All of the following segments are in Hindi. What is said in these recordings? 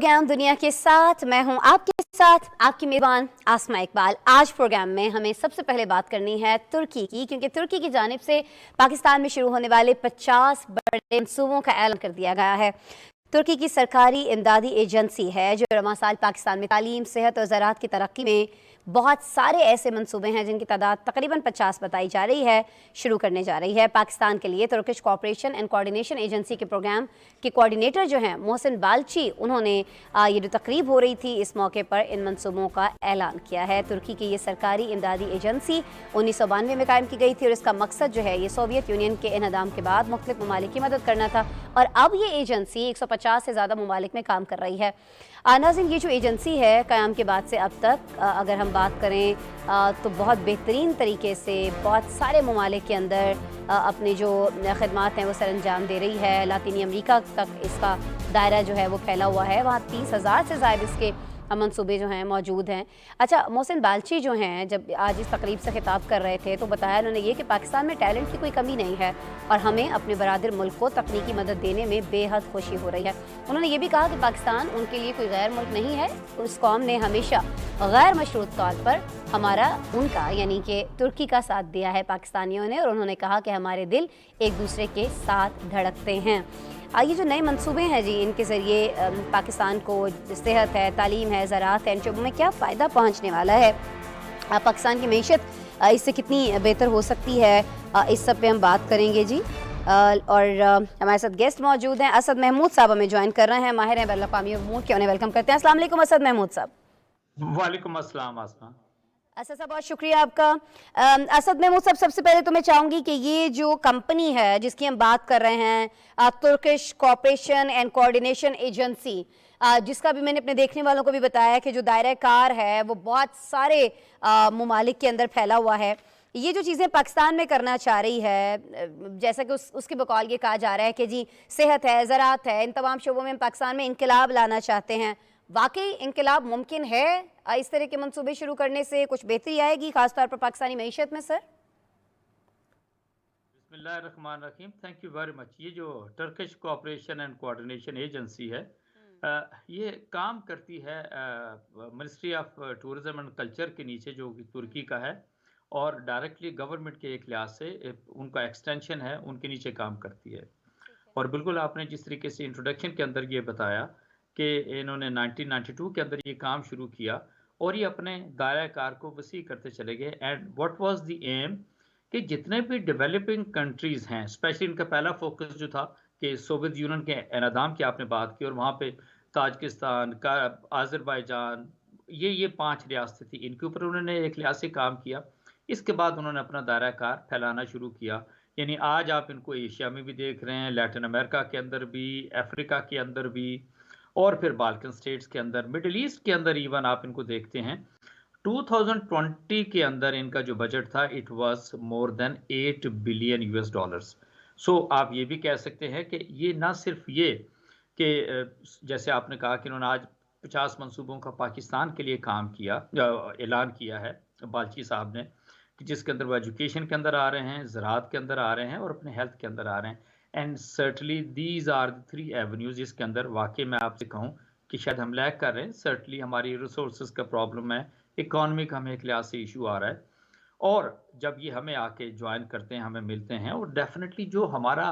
प्रोग्राम दुनिया के साथ मैं हूं आपके साथ आपकी मेजबान आसमा इकबाल। आज प्रोग्राम में हमें सबसे पहले बात करनी है तुर्की की, क्योंकि तुर्की की जानिब से पाकिस्तान में शुरू होने वाले 50 बड़े मंसूबों का ऐलान कर दिया गया है। तुर्की की सरकारी इमदादी एजेंसी है जो रवां साल पाकिस्तान में तालीम, सेहत और ज़राअत की तरक्की में बहुत सारे ऐसे मंसूबे हैं जिनकी तादाद तकरीबन 50 बताई जा रही है, शुरू करने जा रही है। पाकिस्तान के लिए Turkish cooperation and coordination agency के प्रोग्राम के कोऑर्डिनेटर जो हैं मोहसिन बाल्ची, उन्होंने ये जो तकरीब हो रही थी इस मौके पर इन मंसूबों का ऐलान किया है। तुर्की की ये सरकारी इमदादी एजेंसी 1992 में कायम की गई थी और इसका मकसद जो है ये सोवियत यूनियन के इन्हदाम के बाद मुख्तलिफ ममालिक की मदद करना था और अब ये एजेंसी 150 से ज़्यादा ममालिक में काम कर रही है। नाज़रीन, ये जो एजेंसी है क़याम के बाद से अब तक अगर हम बात करें तो बहुत बेहतरीन तरीके से बहुत सारे ममालिक के अंदर अपने जो खदमात हैं वो सर अंजाम दे रही है। लातीनी अमरीका तक इसका दायरा जो है वो फैला हुआ है, वहाँ 30,000 से ज़ायद इसके मंसूबे जो हैं मौजूद हैं। अच्छा, मोहसिन बाल्ची जो हैं जब आज इस तकरीब से खिताब कर रहे थे तो बताया उन्होंने ये कि पाकिस्तान में टैलेंट की कोई कमी नहीं है और हमें अपने बरादर मुल्क को तकनीकी मदद देने में बेहद खुशी हो रही है। उन्होंने ये भी कहा कि पाकिस्तान उनके लिए कोई गैर मुल्क नहीं है। उस कौम ने हमेशा गैर मशरूत तौर पर हमारा उनका यानी कि तुर्की का साथ दिया है पाकिस्तानियों ने, और उन्होंने कहा कि हमारे दिल एक दूसरे के साथ धड़कते हैं। ये जो नए मंसूबे हैं जी, इनके ज़रिए पाकिस्तान को सेहत है, तालीम है, ज़राअत है, इन शोबों में क्या फ़ायदा पहुँचने वाला है, पाकिस्तान की मईशत इससे कितनी बेहतर हो सकती है, इस सब पे हम बात करेंगे जी। और हमारे साथ गेस्ट मौजूद हैं। असद महमूद साहब हमें ज्वाइन कर रहे हैं, माहिर हैं बैनुल-अक़वामी उमूर के, उन्हें वेलकम करते हैं। अस्सलाम वालेकुम असद महमूद साहब। वालेकुम अस्सलाम आसमा। असद साहब बहुत शुक्रिया आपका। असद महमूद साहब, सबसे पहले तो मैं चाहूँगी कि ये जो कंपनी है जिसकी हम बात कर रहे हैं, Turkish cooperation and coordination agency, जिसका भी मैंने अपने देखने वालों को भी बताया कि जो दायरा कार है वो बहुत सारे ममालिक के अंदर फैला हुआ है। ये जो चीज़ें पाकिस्तान में करना चाह रही है, जैसा कि उसके बकौल ये कहा जा रहा है कि जी सेहत है, ज़राअत है, इन तमाम शोबों में हम पाकिस्तान में इनकलाब लाना चाहते हैं। वाकई इनकलाब मुमकिन है? इस तरह के मंसूबे शुरू करने से कुछ बेहतरी आएगी खासतौर पर पाकिस्तानी मईशत में? सर बिस्मिल्लाहिर्रहमानिर्रहीम, थैंक यू वेरी मच। ये जो Turkish cooperation and coordination agency है, ये काम करती है ministry of tourism and culture के नीचे, जो कि तुर्की का है, और डायरेक्टली गवर्नमेंट के एक लिहाज से उनका एक्सटेंशन है, उनके नीचे काम करती है। और बिल्कुल आपने जिस तरीके से इंट्रोडक्शन के अंदर ये बताया कि इन्होंने 1992 के अंदर ये काम शुरू किया और ये अपने दायरा कार को वसी करते चले गए। And what was the aim कि जितने भी डेवलपिंग कंट्रीज़ हैं, स्पेशली इनका पहला फोकस जो था कि सोवियत यूनियन के इन्हदाम की आपने बात की, और वहाँ पे ताजिकिस्तान का, आज़रबाईजान, ये 5 रियासतें थी, इनके ऊपर उन्होंने एक लिहाज से काम किया। इसके बाद उन्होंने अपना दायरा कार फैलाना शुरू किया। यानी आज आप इनको एशिया में भी देख रहे हैं, लैटिन अमेरिका के अंदर भी, अफ्रीका के अंदर भी, और फिर बाल्कन स्टेट्स के अंदर, मिडिल ईस्ट के अंदर इवन आप इनको देखते हैं। 2020 के अंदर इनका जो बजट था, it was more than 8 billion US dollars. So आप ये भी कह सकते हैं कि ये ना सिर्फ ये कि जैसे आपने कहा कि उन्होंने आज 50 मंसूबों का पाकिस्तान के लिए काम किया, ऐलान किया है बाल्ची साहब ने, कि जिसके अंदर वो एजुकेशन के अंदर आ रहे हैं, ज़राअत के अंदर आ रहे हैं और अपने हेल्थ के अंदर आ रहे हैं। And certainly these are the 3 avenues जिसके अंदर वाकई मैं आपसे कहूँ कि शायद हम लैग कर रहे हैं। सर्टनली हमारी रिसोर्सेज का प्रॉब्लम है, इकॉनमी का हमें एक लिहाज से इशू आ रहा है, और जब ये हमें आके ज्वाइन करते हैं, हमें मिलते हैं, और डेफिनेटली जो हमारा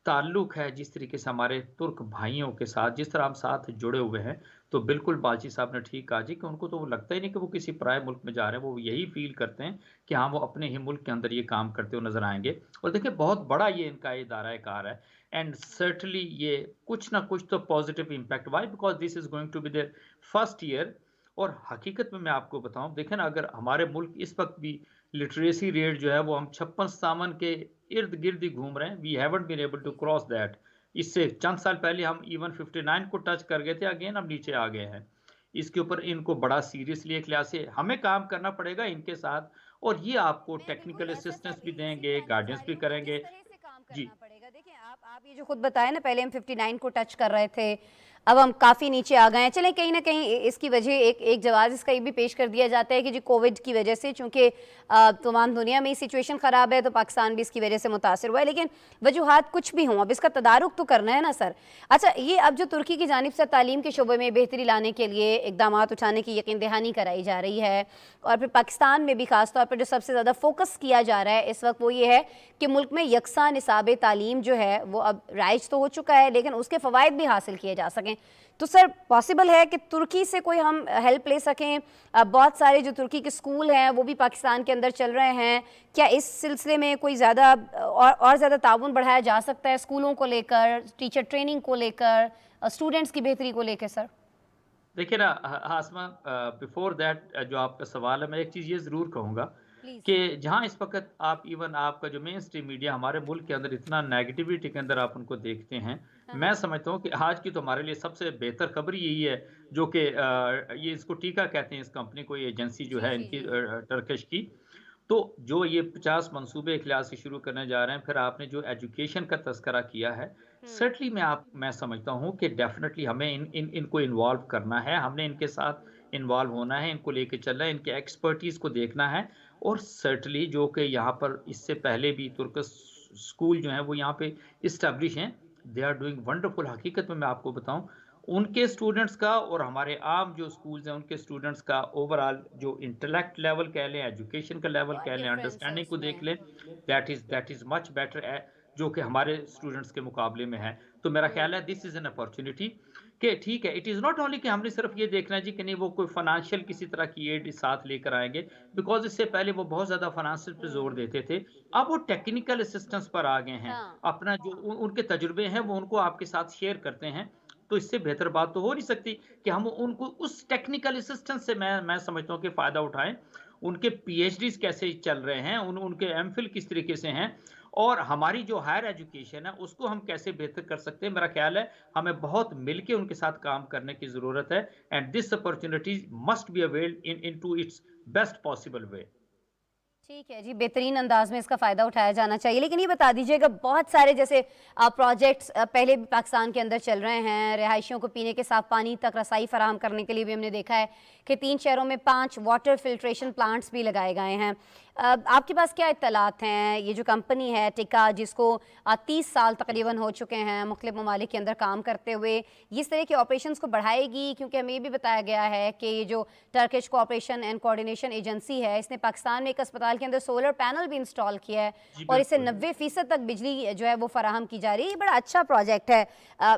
ताल्लुक है, जिस तरीके से हमारे तुर्क भाइयों के साथ जिस तरह हम साथ जुड़े हुए हैं, तो बिल्कुल बाल्ची साहब ने ठीक कहा जी कि उनको तो वो लगता ही नहीं कि वो किसी पराए मुल्क में जा रहे हैं। वो यही फील करते हैं कि हाँ, वो अपने ही मुल्क के अंदर ये काम करते हुए नजर आएंगे। और देखिए, बहुत बड़ा ये इनका ये दायरा कार है, एंड सर्टनली ये कुछ ना कुछ तो positive impact, why because this is going to be their first year. और हकीकत में मैं आपको बताऊं, देखें ना, अगर हमारे मुल्क इस वक्त भी लिटरेसी रेट जो है वो हम 56-57 के इर्द गिर्द ही घूम रहे हैं। We haven't been able to cross that. इससे चंद साल पहले हम इवन 59 को टच कर गए थे, अगेन हम नीचे आ गए हैं। इसके ऊपर इनको बड़ा सीरियसली एक लिहाज से हमें काम करना पड़ेगा इनके साथ, और ये आपको नहीं, बिल्कुल टेक्निकल ऐसा असिस्टेंस सब भी इसी देंगे, का मैं चाह गाइडेंस रही भी हूँ कि किस करेंगे। तरह से काम जी। करना पड़ेगा। देखिए, आप ये जो खुद बताए ना, पहले हम 59 को टच कर रहे थे, अब हम काफ़ी नीचे आ गए हैं। चलें, कहीं ना कहीं इसकी वजह एक जवाब इसका ये भी पेश कर दिया जाता है कि जी कोविड की वजह से, चूँकि तमाम दुनिया में सिचुएशन ख़राब है तो पाकिस्तान भी इसकी वजह से मुतासर हुआ है, लेकिन वजूहात कुछ भी हों अब इसका तदारुक तो करना है ना सर। अच्छा, ये अब जो तुर्की की जानिब से तालीम के शोबे में बेहतरी लाने के लिए इकदाम उठाने की यकीन दहानी कराई जा रही है, और फिर पाकिस्तान में भी खास तौर पर जो सबसे ज़्यादा फोकस किया जा रहा है इस वक्त वो ये है कि मुल्क में यकसा निसाब तालीम जो है वो अब राइज तो हो चुका है, लेकिन उसके फ़वाइद भी हासिल किए जा सकें। तो सर, पॉसिबल है कि तुर्की से कोई हम हेल्प ले सकें? बहुत सारे जो तुर्की के स्कूल हैं वो भी पाकिस्तान के अंदर चल रहे हैं, क्या इस सिलसिले में कोई ज़्यादा और ज़्यादा ताउन बढ़ाया जा सकता है स्कूलों को लेकर, टीचर ट्रेनिंग को लेकर, स्टूडेंट्स की बेहतरी को लेकर? सर देखिए ना आसमा, बिफोर दैट जो आपका सवाल है, मैं एक चीज़ ये ज़रूर कहूँगा प्लीज़। कि जहाँ इस वक्त आप इवन आपका जो मेन स्ट्रीम मीडिया हमारे मुल्क के अंदर इतना नेगेटिविटी के अंदर आप उनको देखते हैं, हाँ मैं हाँ। समझता हूँ कि आज की तो हमारे लिए सबसे बेहतर खबर यही है, जो कि ये इसको टीका कहते हैं, इस कंपनी को, ये एजेंसी जो जी है जी इनकी जी। टर्किश की। तो जो ये 50 मंसूबे एक लिहाज से शुरू करने जा रहे हैं, फिर आपने जो एजुकेशन का तज़किरा किया है, हम्म। सर्टनली मैं समझता हूँ कि डेफ़िनेटली हमें इनको इन्वॉल्व करना है, हमने इनके साथ इन्वॉल्व होना है, इनको लेके चलना है, इनके एक्सपर्टीज़ को देखना है। और सर्टनली जो कि यहाँ पर इससे पहले भी तुर्कस स्कूल जो हैं वो यहाँ पे इस्टैब्लिश हैं, दे आर डूइंग वंडरफुल। हकीकत में मैं आपको बताऊँ, उनके स्टूडेंट्स का और हमारे आम जो स्कूल्स हैं उनके स्टूडेंट्स का ओवरऑल जो इंटेलेक्ट लेवल कह लें, एजुकेशन का लेवल बहुत कह लें, डिफरेंस है अंडरस्टैंडिंग को देख उसमें। लें, दैट इज़ मच बेटर जो कि हमारे स्टूडेंट्स के मुकाबले में है। तो मेरा ख्याल है दिस इज़ एन अपॉर्च्युनिटी कि ठीक है, इट इज़ नॉट ओनली कि हमने सिर्फ ये देखना है जी कि नहीं वो कोई फाइनेंशियल किसी तरह की एड साथ लेकर आएँगे, बिकॉज़ इससे पहले वो बहुत ज़्यादा फाइनेंशियल पे ज़ोर देते थे। अब वो टेक्निकल असिस्टेंस पर आ गए हैं। हाँ। अपना जो उनके तजुर्बे हैं वो उनको आपके साथ शेयर करते हैं। तो इससे बेहतर बात तो हो नहीं सकती कि हम उनको उस टेक्निकल असिस्टेंस से मैं समझता हूँ कि फ़ायदा उठाएँ। उनके पीएचडीज़ कैसे चल रहे हैं, उनके एमफिल किस तरीके से हैं, और हमारी जो हायर एजुकेशन है उसको हम कैसे बेहतर कर सकते हैं। मेरा ख्याल है हमें बहुत मिलके उनके साथ काम करने की ज़रूरत है, and this opportunity must be availed into its best possible way. ठीक है जी, बेहतरीन अंदाज में इसका फ़ायदा उठाया जाना चाहिए। लेकिन ये बता दीजिएगा, बहुत सारे जैसे प्रोजेक्ट्स पहले भी पाकिस्तान के अंदर चल रहे हैं, रिहायशियों को पीने के साफ पानी तक रसाई फराहम करने के लिए भी हमने देखा है कि 3 शहरों में 5 वाटर फिल्ट्रेशन प्लांट्स भी लगाए गए हैं। आपके पास क्या इत्तलात हैं? ये जो कंपनी है टिका, जिसको 30 साल तकरीबन हो चुके हैं मुख्तलिफ ममालिक के अंदर काम करते हुए, ये इस तरह के ऑपरेशंस को बढ़ाएगी? क्योंकि हमें ये भी बताया गया है कि ये जो Turkish cooperation and coordination agency है, इसने पाकिस्तान में एक अस्पताल के अंदर सोलर पैनल भी इंस्टॉल किया है, जी, और इससे बिल्कुल। 90% तक बिजली जो है वो फराहम की जा रही है। ये बड़ा अच्छा प्रोजेक्ट है।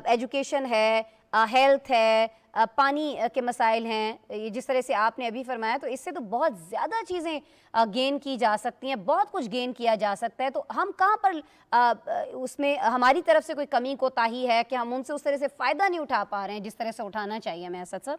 एजुकेशन है, हेल्थ है, पानी के मसाइल हैं, ये जिस तरह से आपने अभी फरमाया, तो इससे तो बहुत ज़्यादा चीज़ें गेन की जा सकती हैं, बहुत कुछ गेन किया जा सकता है। तो हम कहाँ पर उसमें हमारी तरफ से कोई कमी कोताही है कि हम उनसे उस तरह से फ़ायदा नहीं उठा पा रहे हैं जिस तरह से उठाना चाहिए हमें? असद सर।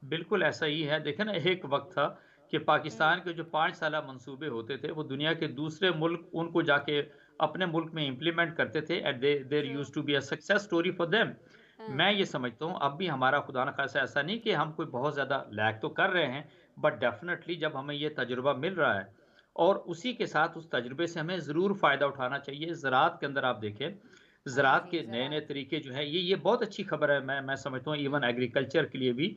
बिल्कुल ऐसा ही है। देखिए ना, एक वक़्त था कि पाकिस्तान के जो 5 साला मंसूबे होते थे, वो दुनिया के दूसरे मुल्क उनको जाके अपने मुल्क में इम्प्लीमेंट करते थे, and there true. Used to be a success story for them. हाँ। मैं ये समझता हूँ अब भी हमारा खुदा न ख़ास्ता ऐसा नहीं कि हम कोई बहुत ज़्यादा लैग तो कर रहे हैं, बट डेफ़िनेटली जब हमें ये तजुर्बा मिल रहा है और उसी के साथ उस तजुर्बे से हमें ज़रूर फ़ायदा उठाना चाहिए। ज़राअत के अंदर आप देखें, हाँ ज़राअत जी, के नए-नए ज़राअत। तरीके जो हैं, ये बहुत अच्छी खबर है। मैं समझता हूँ इवन हम्म। एग्रीकल्चर के लिए भी,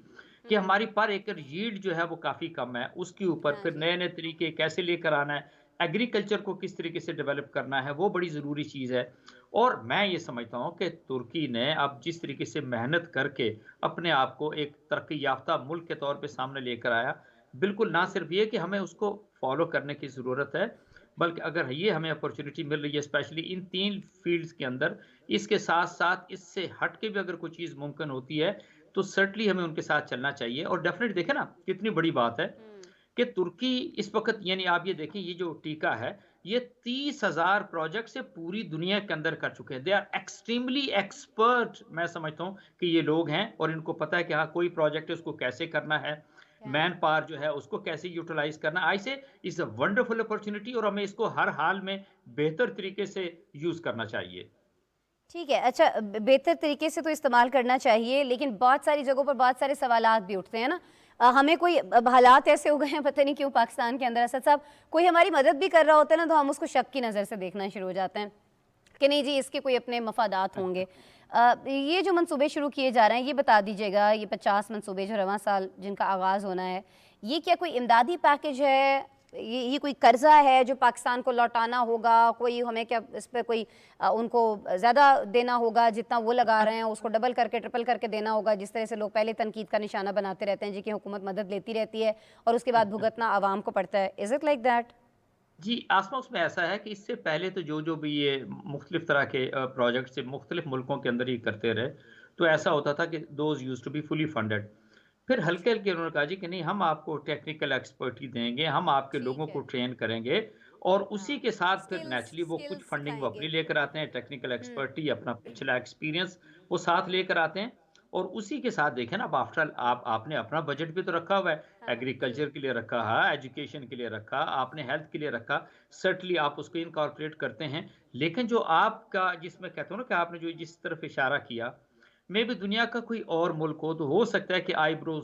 कि हम्म। हमारी पर एकड़ यील्ड जो है वो काफ़ी कम है, उसके ऊपर हाँ फिर जी। नए-नए तरीके कैसे लेकर आना है, एग्रीकल्चर को किस तरीके से डेवलप करना है, वो बड़ी ज़रूरी चीज़ है। और मैं ये समझता हूँ कि तुर्की ने अब जिस तरीके से मेहनत करके अपने आप को एक तरक्की याफ़्ता मुल्क के तौर पे सामने लेकर आया, बिल्कुल ना सिर्फ़ ये कि हमें उसको फ़ॉलो करने की ज़रूरत है, बल्कि अगर ये हमें अपॉर्च्युनिटी मिल रही है स्पेशली इन 3 फ़ील्ड्स के अंदर, इसके साथ-साथ इससे हट के भी अगर कोई चीज़ मुमकिन होती है, तो सर्टनली हमें उनके साथ चलना चाहिए। और डेफ़िनेटली देखें ना, कितनी बड़ी बात है हम्म। कि तुर्की इस वक़्त, यानी आप ये देखें, ये जो टीका है, ये 30,000 प्रोजेक्ट से पूरी दुनिया के अंदर कर चुके हैं। They are extremely expert. मैं समझता हूँ कि ये लोग हैं और इनको पता है कि हाँ, कोई प्रोजेक्ट है उसको कैसे करना है, क्या? मैन पावर जो है उसको कैसे यूटिलाइज़ करना है। आई से इट्स अ वंडरफुल अपॉर्च्युनिटी और हमें इसको हर हाल में बेहतर तरीके से यूज़ करना चाहिए। ठीक है। अच्छा, बेहतर तरीके से तो इस्तेमाल करना चाहिए, लेकिन बहुत सारी जगहों पर बहुत सारे सवालात भी उठते हैं ना। हमें कोई अब हालात ऐसे हो गए हैं, पता नहीं क्यों पाकिस्तान के अंदर, असद साहब, कोई हमारी मदद भी कर रहा होता है ना, तो हम उसको शक की नज़र से देखना शुरू हो जाते हैं कि नहीं जी, इसके कोई अपने मफादात होंगे। ये जो मंसूबे शुरू किए जा रहे हैं, ये बता दीजिएगा, ये 50 मंसूबे जो रवां साल जिनका आगाज़ होना है, ये क्या कोई इमदादी पैकेज है? ये कोई कर्जा है जो पाकिस्तान को लौटाना होगा? कोई हमें क्या इस पे कोई उनको ज़्यादा देना होगा, जितना वो लगा रहे हैं उसको डबल करके ट्रिपल करके देना होगा, जिस तरह से लोग पहले तनकीद का निशाना बनाते रहते हैं जी कि हुकूमत मदद लेती रहती है और उसके बाद भुगतना आवाम को पड़ता है। Is it like that? जी, आसमा उसमें ऐसा है कि इससे पहले तो जो भी ये मुख्तलिफ तरह के प्रोजेक्ट से मुख्तलिफ मुल्कों के अंदर ही करते रहे, तो ऐसा होता था कि those used to be fully funded. फिर हल्के-हल्के उन्होंने कहा जी कि नहीं, हम आपको टेक्निकल एक्सपर्टी देंगे, हम आपके लोगों ठीक को है। ट्रेन करेंगे और उसी हाँ, के साथ फिर स्किल्स नेचुरली वो कुछ स्किल्स फंडिंग वो अपनी सिखाएँगे। लेकर आते हैं, टेक्निकल हुँ, एक्सपर्टी, अपना पिछला एक्सपीरियंस वो साथ लेकर आते हैं और उसी के साथ देखें ना, अब आफ्टर ऑल आपने अपना बजट भी तो रखा हुआ है, हाँ, जी। एग्रीकल्चर के लिए रखा है, एजुकेशन के लिए रखा, आपने हेल्थ के लिए रखा, सर्टेनली आप उसको इनकॉर्पोरेट करते हैं। लेकिन जो आपका जिसमें कहते हो ना कि आपने जो जिस तरफ इशारा किया, मे बी दुनिया का कोई और मुल्क हो तो हो सकता है कि आईब्रोज